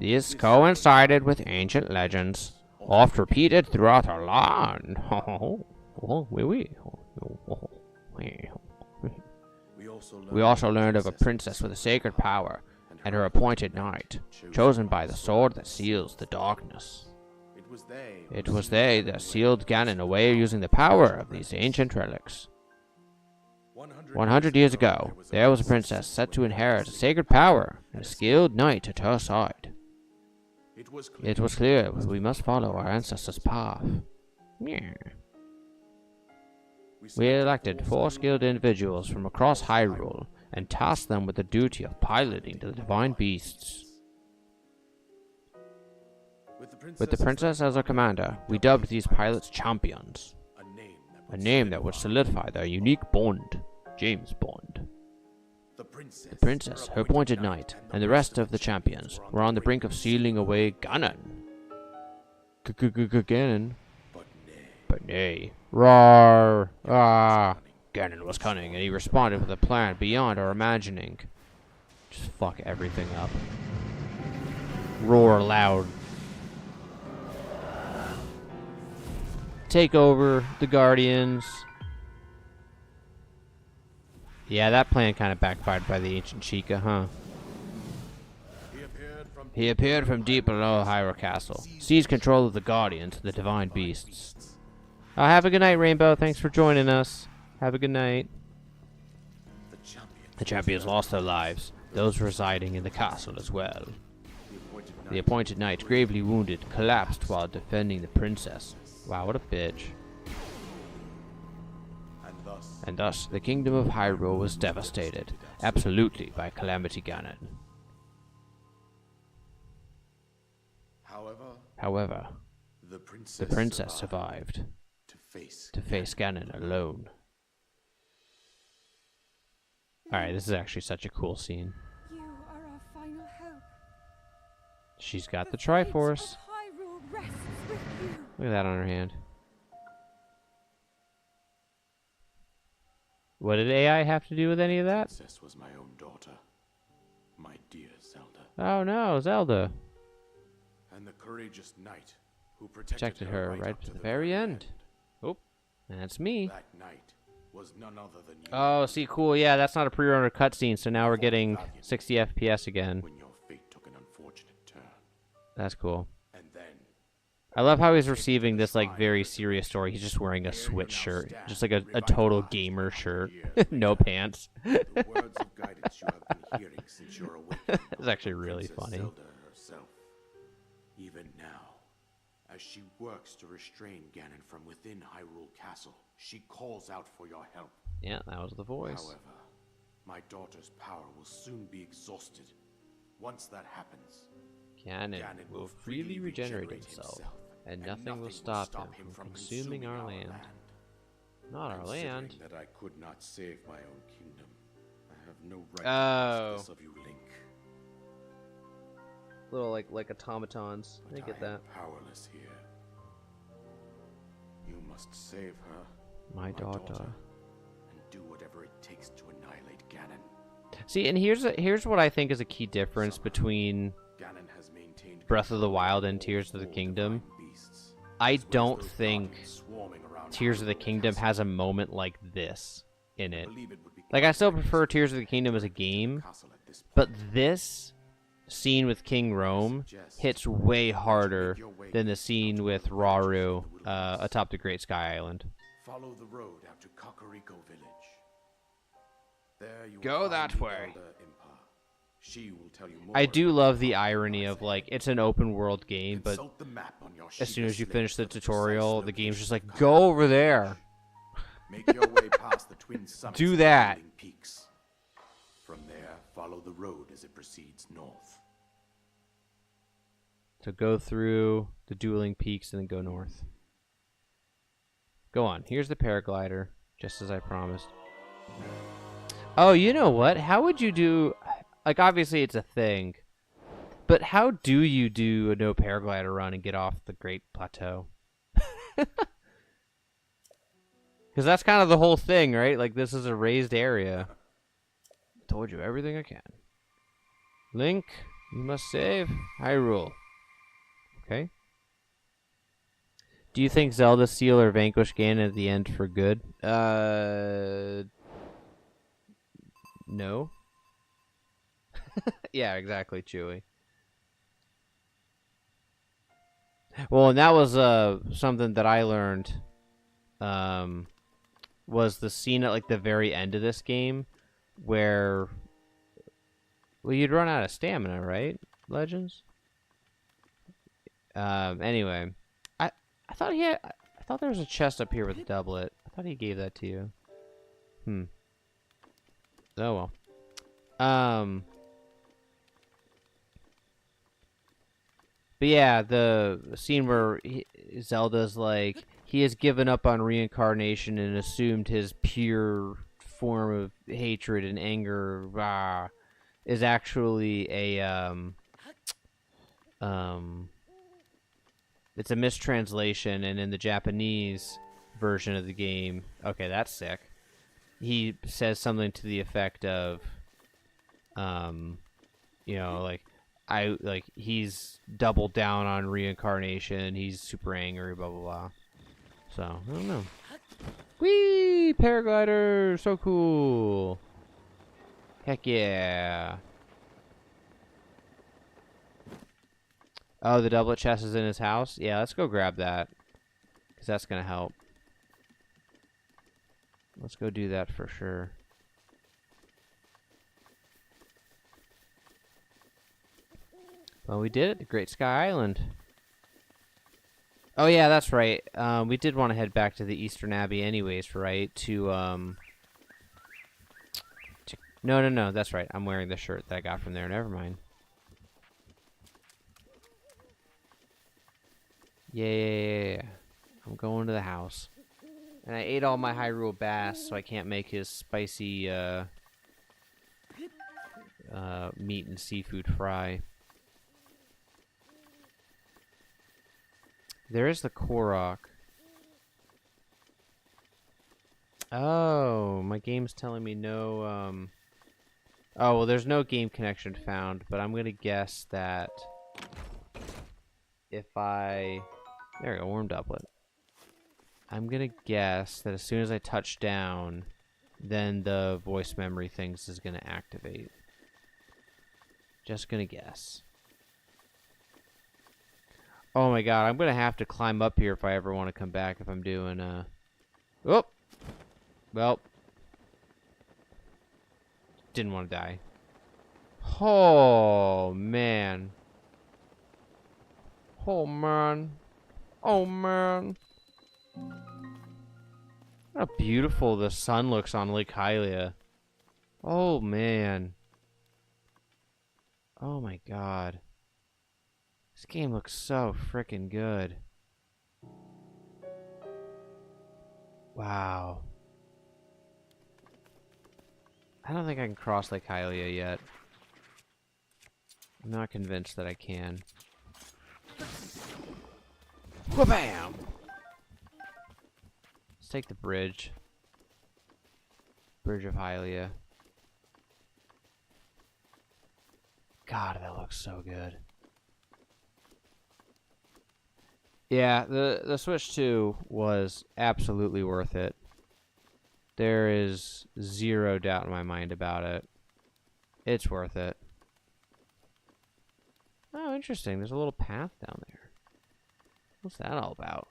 This coincided with ancient legends, oft repeated throughout our land. We also learned of a princess with a sacred power, and her appointed knight, chosen by the sword that seals the darkness. It was they that sealed Ganon away using the power of these ancient relics. 100 years ago, there was a princess set to inherit a sacred power and a skilled knight at her side. It was clear we must follow our ancestors' path. We elected 4 skilled individuals from across Hyrule and tasked them with the duty of piloting the divine beasts. With the princess as our commander, we dubbed these pilots champions, a name that would solidify their unique bond, James Bond. The princess, her appointed knight, and the rest of the champions were on the brink of sealing away Ganon. Ganon. But nay. Roar! Ah! Ganon was cunning, and he responded with a plan beyond our imagining. Just fuck everything up. Roar loud. Take over the Guardians. Yeah, that plan kind of backfired by the ancient Sheikah, huh? He appeared from deep below Hyrule Castle, seized control of the Guardians and the divine beasts. Have a good night, Rainbow. Thanks for joining us. Have a good night. The champions lost their lives, those residing in the castle as well. The appointed knight, gravely wounded, collapsed while defending the princess. Wow, what a bitch. And thus, the kingdom of Hyrule was devastated, absolutely, by Calamity Ganon. However, the princess survived to face Ganon alone. Alright, this is actually such a cool scene. You are our final hope. She's got the fate of Triforce. Hyrule rests with you. Look at that on her hand. What did AI have to do with any of that? Princess was my own daughter, my dear Zelda. Oh no, Zelda. And the courageous knight who Protected her right to the very end. Oh, that's me. That knight was none other than you. Oh, see, cool. Yeah, that's not a pre-rendered cutscene, so now we're getting 60 FPS again. When your fate took an unfortunate turn. That's cool. And then I love how he's receiving this, like, very serious story. He's just wearing a Switch shirt. Just like a total gamer shirt. No pants. the words of guidance you have been hearing since your awakening. It's actually really Princess funny. Zelda herself. Even now, as she works to restrain Ganon from within Hyrule Castle, she calls out for your help. Yeah, that was the voice. However, my daughter's power will soon be exhausted. Once that happens, Ganon will freely regenerate himself, and nothing will stop him from consuming our land. Not our land. Considering that I could not save my own kingdom, I have no right Oh. to ask this of you, Link. Little, like automatons. But I get am that. powerless here. You must save her, My daughter. and do whatever it takes to annihilate Ganon. See, and here's what I think is a key difference between Ganon has maintained Breath of the control Wild over and Tears of the all Kingdom. divine beasts, I as well as don't those think guardians swarming around Tears of the Hyrule Kingdom Castle. has a moment like this in I it. believe it would be Like, I still counterproductive prefer to Tears of the Kingdom as a game, castle at this but point. this scene with King Rome hits way harder than the scene with Rauru atop the Great Sky Island. Follow the road out to Kakariko Village. There you will Go find that the way. Elder Impa. She will tell you more I do about love the what irony lies of, like, ahead. it's an open world game, but Consult the map on your as soon Sheikah as you slate finish the for precise tutorial, the game's just like, location of go Kakariko over there. Village. Make your way past the twin summits Do of the that. Dueling Peaks. From there, follow the road as it proceeds north. So go through the Dueling Peaks and then go north. Go on. Here's the paraglider, just as I promised. Oh, you know what? How would you do... Like, obviously it's a thing. But how do you do a no paraglider run and get off the Great Plateau? Because that's kind of the whole thing, right? Like, this is a raised area. Told you everything I can. Link, you must save Hyrule. Okay. Do you think Zelda steal or vanquish Ganon at the end for good? No. Yeah, exactly, Chewie. Well, and that was something that I learned. Was the scene at like the very end of this game, where, well, you'd run out of stamina, right, Legends? Anyway, I thought he had, I thought there was a chest up here with a doublet. I thought he gave that to you. Oh well. But yeah, the scene where Zelda's like, he has given up on reincarnation and assumed his pure form of hatred and anger, is actually a it's a mistranslation, and in the Japanese version of the game, okay, that's sick. He says something to the effect of, you know, like, he's doubled down on reincarnation, he's super angry, blah, blah, blah. So, I don't know. Whee! Paraglider! So cool! Heck yeah! Oh, the doublet chest is in his house? Yeah, let's go grab that. Because that's going to help. Let's go do that for sure. Well, we did it. The Great Sky Island. Oh, yeah, that's right. We did want to head back to the Eastern Abbey anyways, right? No, that's right. I'm wearing the shirt that I got from there. Never mind. Yeah. I'm going to the house. And I ate all my Hyrule Bass, so I can't make his spicy meat and seafood fry. There is the Korok. Oh, my game's telling me no, oh, well, there's no game connection found, but I'm gonna guess that if I... There we go, warm doublet. I'm gonna guess that as soon as I touch down, then the voice memory things is gonna activate. Just gonna guess. Oh my god, I'm gonna have to climb up here if I ever want to come back if I'm doing, Oh! Well. Didn't want to die. Oh, man. Oh, man. Oh, man. How beautiful the sun looks on Lake Hylia. Oh, man. Oh, my God. This game looks so freaking good. Wow. I don't think I can cross Lake Hylia yet. I'm not convinced that I can. Wha-bam! Let's take the bridge. Bridge of Hylia. God, that looks so good. Yeah, the Switch 2 was absolutely worth it. There is zero doubt in my mind about it. It's worth it. Oh, interesting. There's a little path down there. What's that all about?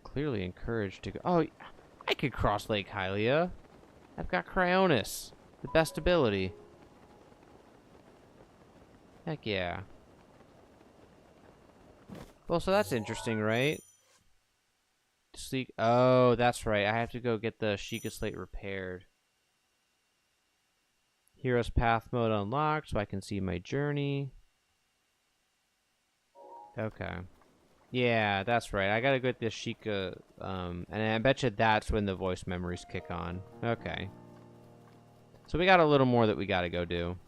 Clearly encouraged to go. Oh, I could cross Lake Hylia. I've got Cryonis, the best ability. Heck yeah. Well, so that's interesting, right? Oh, that's right. I have to go get the Sheikah slate repaired. Hero's Path mode unlocked, so I can see my journey. Okay. Yeah, that's right. I gotta get this Sheikah, and I bet you that's when the voice memories kick on. Okay. So we got a little more that we gotta go do.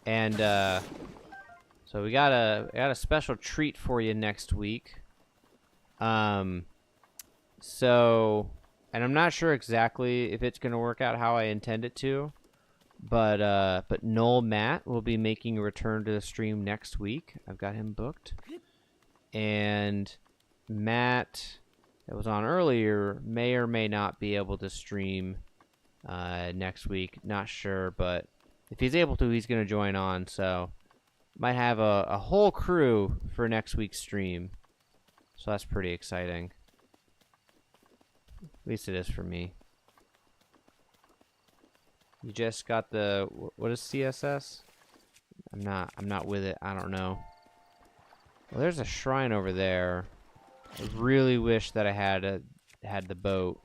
And, so we got a special treat for you next week. So, and I'm not sure exactly if it's gonna work out how I intend it to, but Noel Matt will be making a return to the stream next week. I've got him booked, and Matt, that was on earlier, may or may not be able to stream next week. Not sure, but if he's able to, he's gonna join on. So. Might have a whole crew for next week's stream. So that's pretty exciting. At least it is for me. You just got the... What is CSS? I'm not with it. I don't know. Well, there's a shrine over there. I really wish that I had the boat.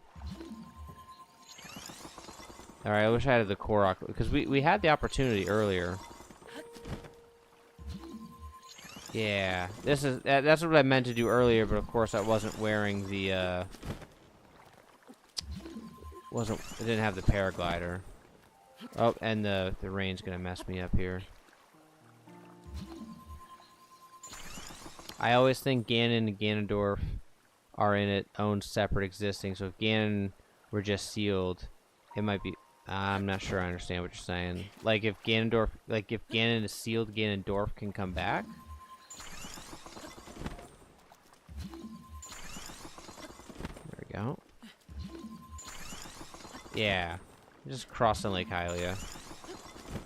Alright, I wish I had the Korok. Because we had the opportunity earlier. Yeah, that's what I meant to do earlier, but of course I wasn't wearing the I didn't have the paraglider. Oh, and the rain's gonna mess me up here. I always think Ganon and Ganondorf are in its own separate existing, so if Ganon were just sealed, it might be... I'm not sure I understand what you're saying. Like if Ganon is sealed, Ganondorf can come back? Go. Yeah, just crossing Lake Hylia.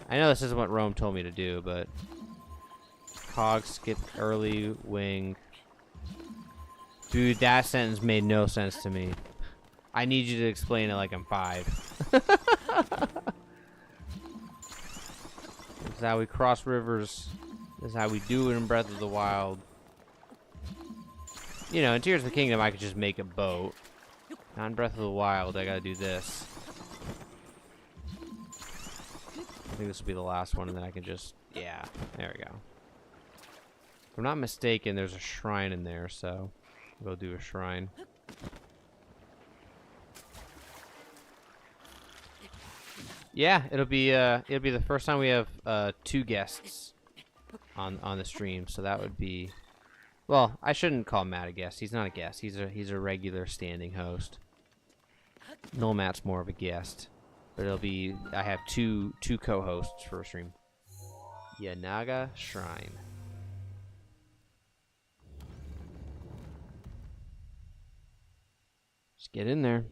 I know this isn't what Rome told me to do, but Cog skip early wing. Dude, that sentence made no sense to me. I need you to explain it like I'm 5. This is how we cross rivers. This is how we do it in Breath of the Wild. You know, in Tears of the Kingdom, I could just make a boat. Not in Breath of the Wild, I gotta do this. I think this will be the last one, and then I can just... Yeah, there we go. If I'm not mistaken, there's a shrine in there, so... I'll go do a shrine. Yeah, it'll be the first time we have 2 guests on the stream, so that would be... Well, I shouldn't call Matt a guest. He's not a guest. He's a regular standing host. Noel Matt's more of a guest, but it'll be... I have two co-hosts for a stream. Yanaga Shrine. Just get in there.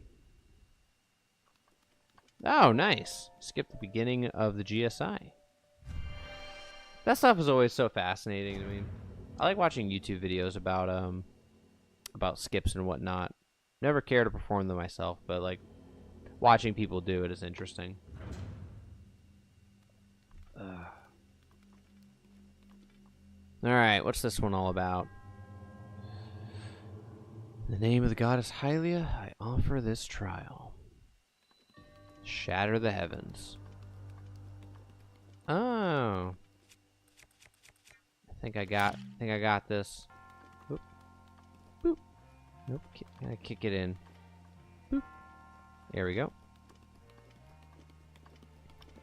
Oh, nice. Skip the beginning of the GSI. That stuff is always so fascinating to me. I like watching YouTube videos about skips and whatnot. Never care to perform them myself, but like watching people do it is interesting. Alright, what's this one all about? In the name of the goddess Hylia, I offer this trial. Shatter the heavens. Oh. I think I got this. Boop. Boop. Nope. Gotta kick it in. Boop. There we go.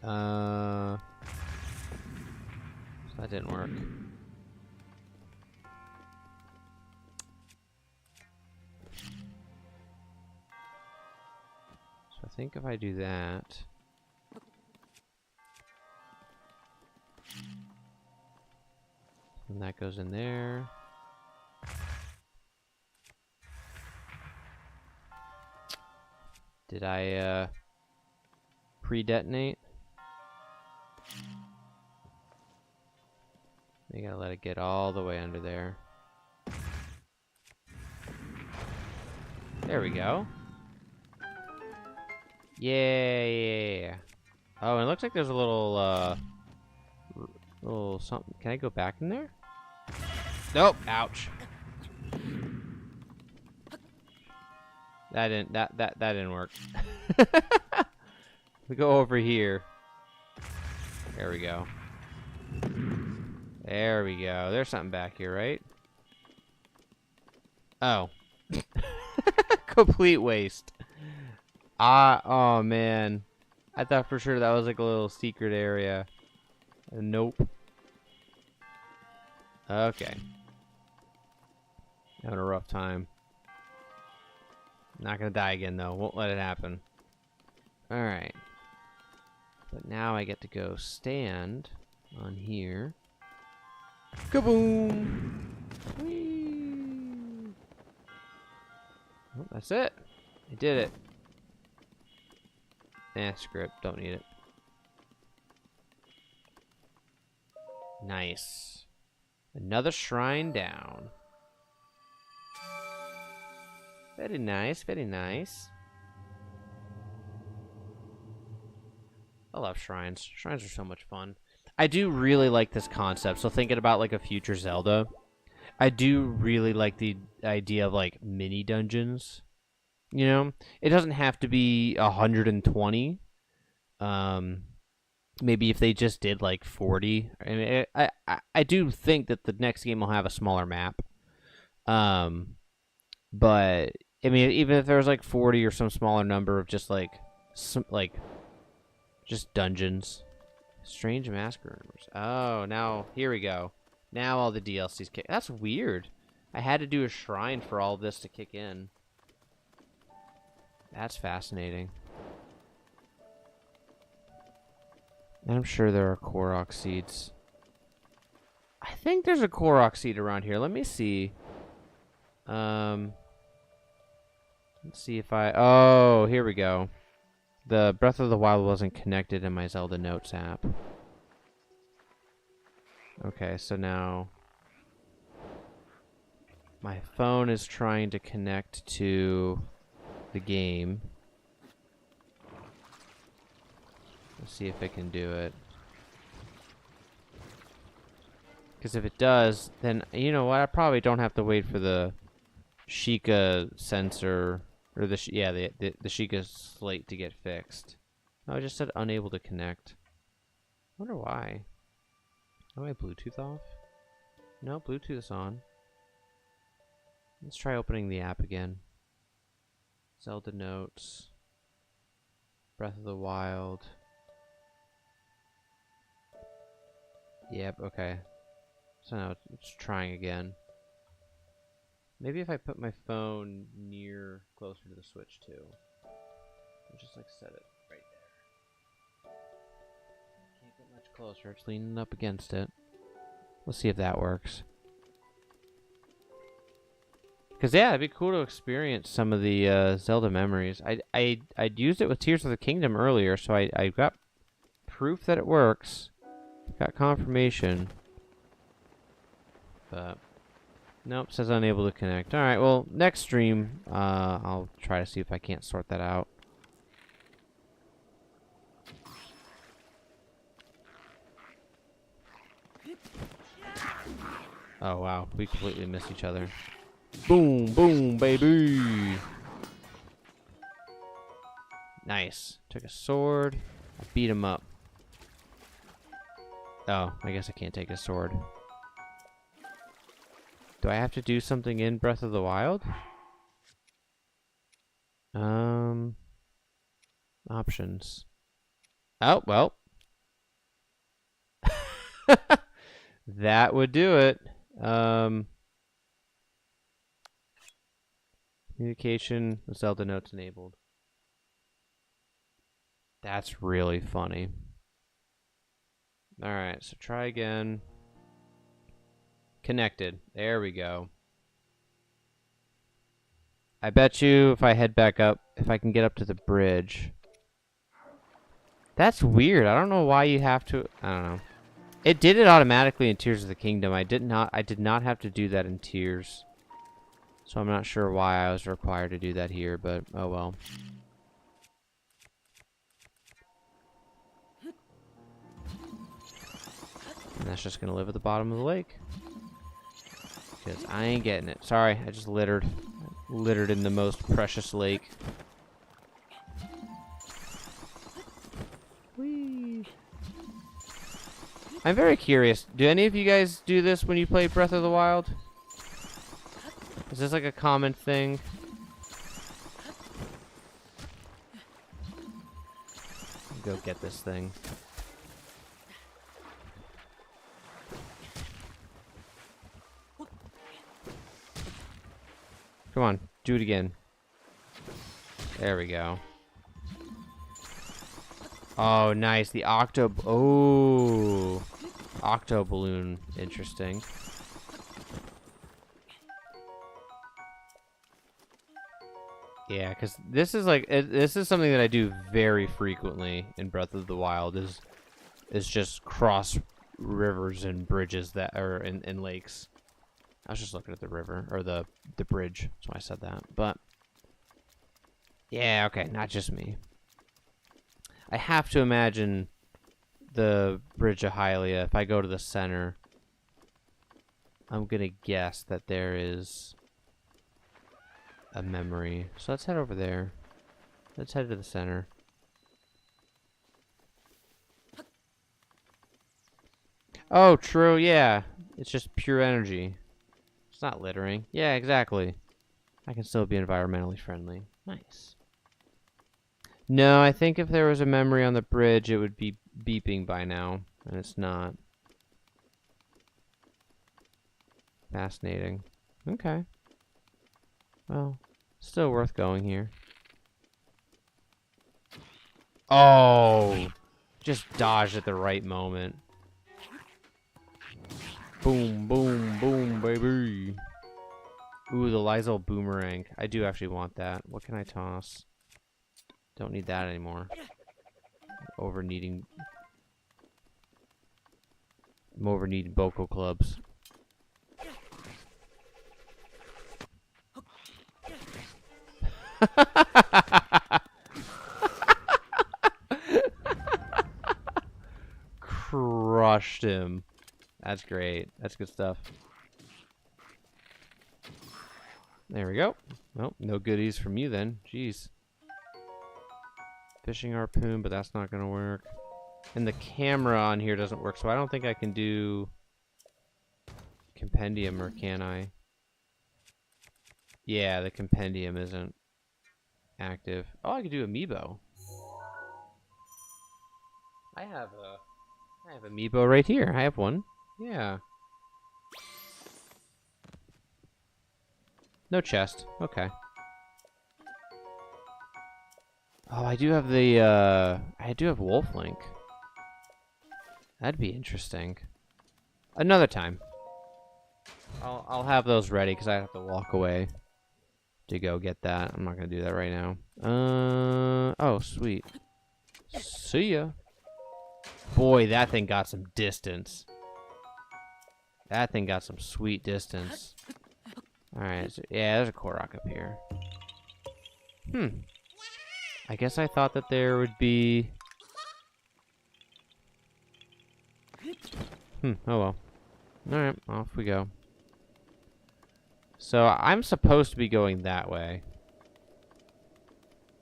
So that didn't work. So I think if I do that, and that goes in there. Did I pre-detonate? You gotta let it get all the way under there. There we go. Yeah. Oh, and it looks like there's a little something. Can I go back in there? Nope. Ouch. That didn't work. We go over here. There we go. There we go. There's something back here, right? Oh. Complete waste. Oh man. I thought for sure that was like a little secret area. Nope. Okay. Having a rough time. Not gonna die again though. Won't let it happen. Alright. But now I get to go stand on here. Kaboom! Whee! Oh, that's it. I did it. Script. Don't need it. Nice. Another shrine down. Very nice, very nice. I love shrines. Shrines are so much fun. I do really like this concept. So thinking about like a future Zelda, I do really like the idea of like mini dungeons. You know, it doesn't have to be 120. Maybe if they just did like 40. I mean, I do think that the next game will have a smaller map. But I mean, even if there's like 40 or some smaller number of just like just dungeons. Strange massacre numbers. Oh, now here we go. Now all the DLCs kick. That's weird. I had to do a shrine for all this to kick in. That's fascinating. And I'm sure there are Korok seeds. I think there's a Korok seed around here. Let me see. Let's see if I... Oh, here we go. The Breath of the Wild wasn't connected in my Zelda Notes app. Okay, so now... my phone is trying to connect to the game. Let's see if it can do it. Because if it does, then, you know what, I probably don't have to wait for the Sheikah sensor, or the Sheikah slate to get fixed. No, I just said unable to connect. I wonder why. Oh, my Bluetooth off? No, Bluetooth is on. Let's try opening the app again. Zelda Notes. Breath of the Wild. Yep, okay. So now it's trying again. Maybe if I put my phone closer to the Switch too. I'll just like set it right there. Can't get much closer. It's leaning up against it. Let's see if that works. Because, yeah, it'd be cool to experience some of the Zelda memories. I'd used it with Tears of the Kingdom earlier, so I got proof that it works. Got confirmation. But, nope, says unable to connect. Alright, well, next stream, I'll try to see if I can't sort that out. Oh, wow, we completely missed each other. Boom, boom, baby! Nice. Took a sword. I beat him up. Oh, I guess I can't take a sword. Do I have to do something in Breath of the Wild? Options. Oh, well. That would do it. Communication with Zelda notes enabled. That's really funny. Alright, so try again. Connected. There we go. I bet you if I head back up, if I can get up to the bridge. That's weird. I don't know why you have to... I don't know. It did it automatically in Tears of the Kingdom. I did not have to do that in Tears. So I'm not sure why I was required to do that here, but oh well. And that's just gonna live at the bottom of the lake. Because I ain't getting it. Sorry, I just littered. Littered in the most precious lake. Whee! I'm very curious. Do any of you guys do this when you play Breath of the Wild? Is this like a common thing? Go get this thing. Come on, do it again. There we go. Oh, nice. The octo... Oh. Octo balloon. Interesting. Yeah, because this is like... this is something that I do very frequently in Breath of the Wild. Is just cross rivers and bridges that are in lakes. I was just looking at the river, or the bridge, so I said that. But, yeah, okay, not just me. I have to imagine the Bridge of Hylia, if I go to the center, I'm gonna guess that there is a memory. So let's head over there. Let's head to the center. Oh, true, yeah. It's just pure energy. It's not littering. Yeah, exactly. I can still be environmentally friendly. Nice. No, I think if there was a memory on the bridge, it would be beeping by now, and it's not. Fascinating. Okay. Well, still worth going here. Oh! Just dodged at the right moment. Boom, boom, boom, baby. Ooh, the Lysol boomerang. I do actually want that. What can I toss? Don't need that anymore. I'm over-needing Boko clubs. Crushed him. That's great. That's good stuff. There we go. Well, no goodies from you then. Jeez. Fishing harpoon, but that's not going to work. And the camera on here doesn't work, so I don't think I can do compendium, or can I? Yeah, the compendium isn't active. Oh, I could do amiibo. I have amiibo right here. I have one. Yeah. No chest. Okay. Oh, I do have the, I do have Wolf Link. That'd be interesting. Another time. I'll have those ready because I have to walk away to go get that. I'm not gonna do that right now. Oh, sweet. See ya. Boy, that thing got some distance. That thing got some sweet distance. Alright, so, yeah, there's a Korok up here. I guess I thought that there would be... oh well. Alright, off we go. So, I'm supposed to be going that way.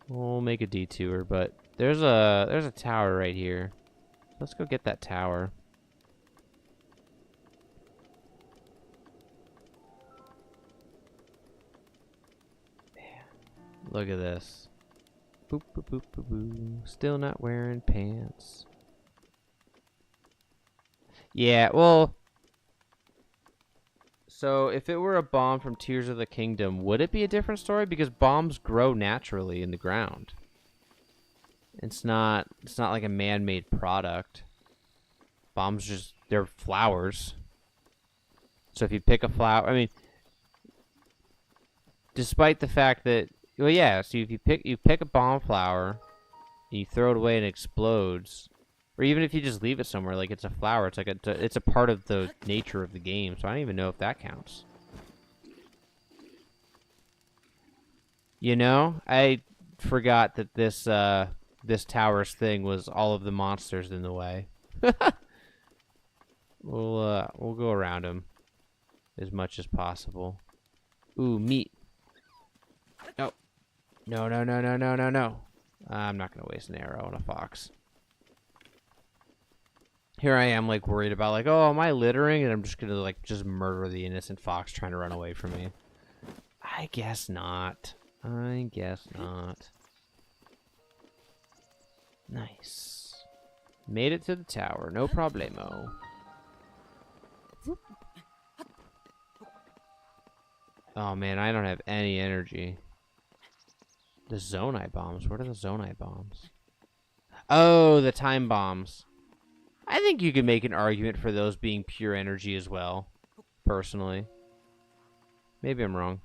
We'll make a detour, but there's a tower right here. Let's go get that tower. Look at this. Boop, boop, boop, boop, boop. Still not wearing pants. Yeah, well... So, if it were a bomb from Tears of the Kingdom, would it be a different story? Because bombs grow naturally in the ground. It's not like a man-made product. Bombs just... they're flowers. So if you pick a flower... I mean... Despite the fact that... Well, yeah, so if you pick a bomb flower, and you throw it away and it explodes, or even if you just leave it somewhere, like it's a flower, it's like it's a part of the nature of the game, so I don't even know if that counts. You know, I forgot that this this tower's thing was all of the monsters in the way. We'll go around them as much as possible. Ooh, meat. Oh. No, no, no, no, no, no, no. I'm not going to waste an arrow on a fox. Here I am, like, worried about, like, oh, am I littering? And I'm just going to, like, just murder the innocent fox trying to run away from me. I guess not. I guess not. Nice. Made it to the tower. No problemo. Oh, man, I don't have any energy. The Zonai bombs. What are the Zonai bombs? Oh, the time bombs. I think you could make an argument for those being pure energy as well, personally. Maybe I'm wrong.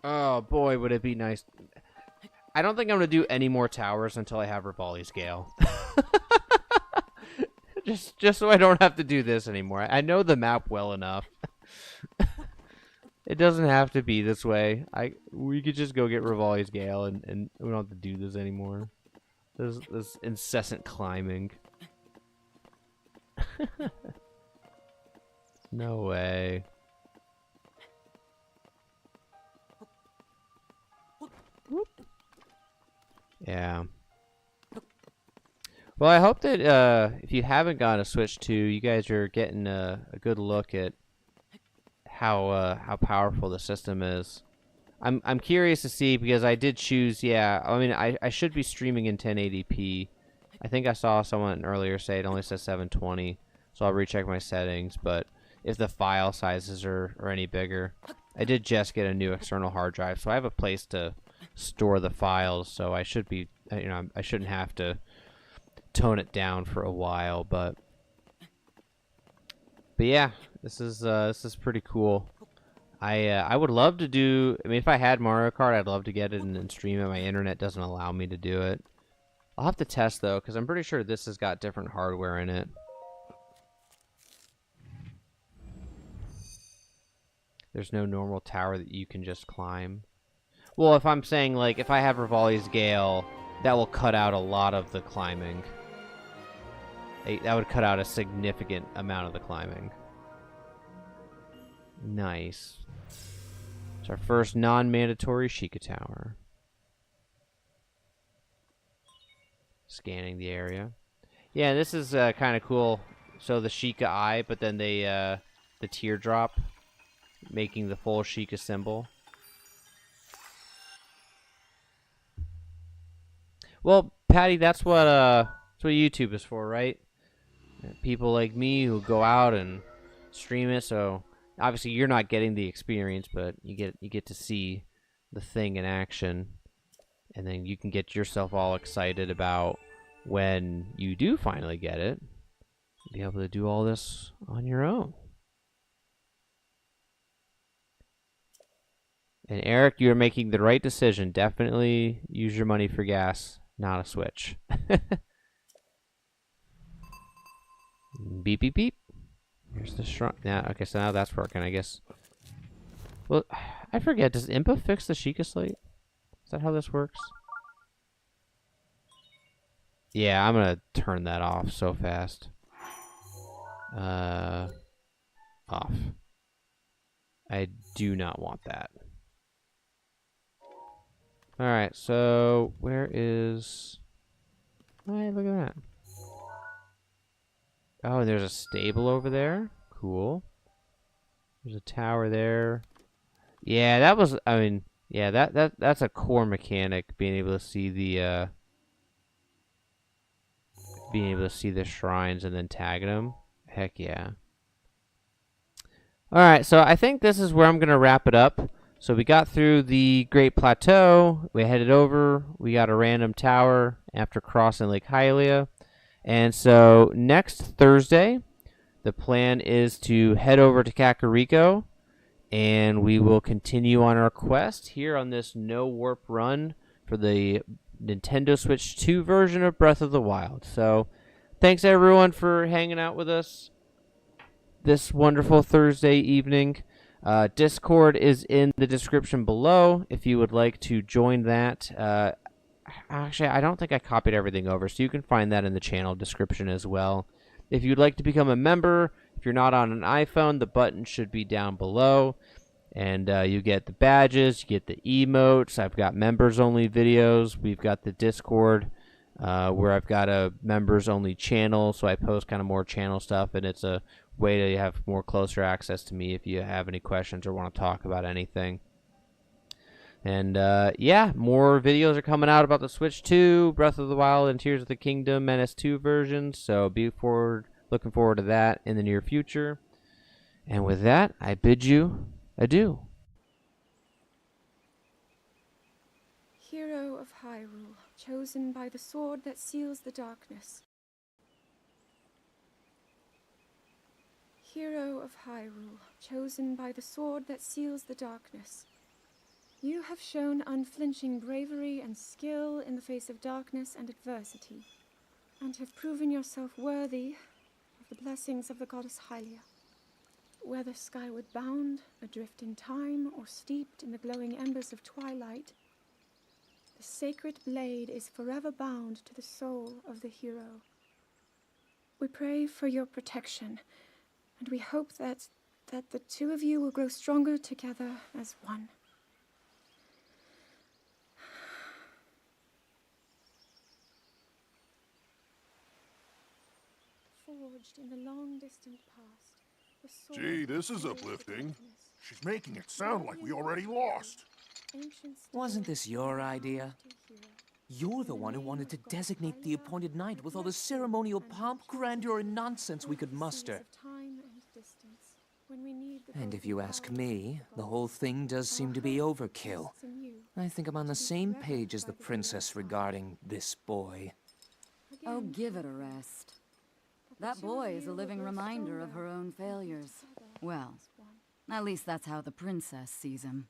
Oh, boy, would it be nice. I don't think I'm going to do any more towers until I have Rivali's Gale. just so I don't have to do this anymore. I know the map well enough. It doesn't have to be this way. We could just go get Rivali's Gale and we don't have to do this anymore. This incessant climbing. No way. Whoop. Yeah. Well, I hope that if you haven't gotten a Switch 2, you guys are getting a good look at how powerful the system is. I'm curious to see, because I did choose, yeah, I mean, I should be streaming in 1080p. I think I saw someone earlier say it only says 720, so I'll recheck my settings, but if the file sizes are any bigger. I did just get a new external hard drive, so I have a place to store the files, so I should be, you know, I shouldn't have to tone it down for a while, but yeah, this is pretty cool. I would love to do, I mean, if I had Mario Kart, I'd love to get it and stream it. My internet doesn't allow me to do it. I'll have to test, though, because I'm pretty sure this has got different hardware in it. There's no normal tower that you can just climb. Well, if I'm saying, like, if I have Rivali's Gale, that will cut out a lot of the climbing. That would cut out a significant amount of the climbing. Nice. It's our first non-mandatory Sheikah tower. Scanning the area. Yeah, this is kind of cool. So the Sheikah eye, but then the teardrop, making the full Sheikah symbol. Well, Patty, that's what YouTube is for, right? People like me who go out and stream it. So obviously you're not getting the experience, but you get to see the thing in action, and then you can get yourself all excited about when you do finally get it, be able to do all this on your own. And Eric, you're making the right decision. Definitely use your money for gas, not a Switch. Beep, beep, beep. Here's the shrine. Yeah, okay, so now that's working, I guess. Well, I forget. Does Impa fix the Sheikah slate? Is that how this works? Yeah, I'm gonna turn that off so fast. Off. I do not want that. Alright, so where is... Hey, look at that. Oh, and there's a stable over there. Cool. There's a tower there. Yeah, that was... I mean, yeah, that's a core mechanic, being able to see the... being able to see the shrines and then tagging them. Heck yeah. Alright, so I think this is where I'm going to wrap it up. So we got through the Great Plateau, we headed over, we got a random tower after crossing Lake Hylia. And so next Thursday, the plan is to head over to Kakariko, and we will continue on our quest here on this no warp run for the Nintendo Switch 2 version of Breath of the Wild. So thanks everyone for hanging out with us this wonderful Thursday evening. Discord is in the description below if you would like to join that. Actually, I don't think I copied everything over, so you can find that in the channel description as well. If you'd like to become a member, if you're not on an iPhone, the button should be down below. And you get the badges, you get the emotes. I've got members-only videos. We've got the Discord where I've got a members-only channel, so I post kind of more channel stuff, and it's a way to have more closer access to me if you have any questions or want to talk about anything. And yeah, more videos are coming out about the Switch 2, Breath of the Wild, and Tears of the Kingdom NS2 versions, so looking forward to that in the near future. And with that, I bid you adieu. Hero of Hyrule, chosen by the sword that seals the darkness. Hero of Hyrule, chosen by the sword that seals the darkness. You have shown unflinching bravery and skill in the face of darkness and adversity, and have proven yourself worthy of the blessings of the goddess Hylia. Whether skyward bound, adrift in time, or steeped in the glowing embers of twilight, the sacred blade is forever bound to the soul of the hero. We pray for your protection, and we hope that the two of you will grow stronger together as one. Forged in the long distant past, the sword Gee, this is seals the uplifting. darkness. She's making it sound like we already lost. Ancient Wasn't this your stories idea? to hear. You're the one who wanted to designate the appointed night with all the ceremonial pomp, grandeur, and nonsense we could muster. And if you ask me, the whole thing does seem to be overkill. I think I'm on the same page as the princess regarding this boy. Oh, give it a rest. That boy is a living reminder of her own failures. Well, at least that's how the princess sees him.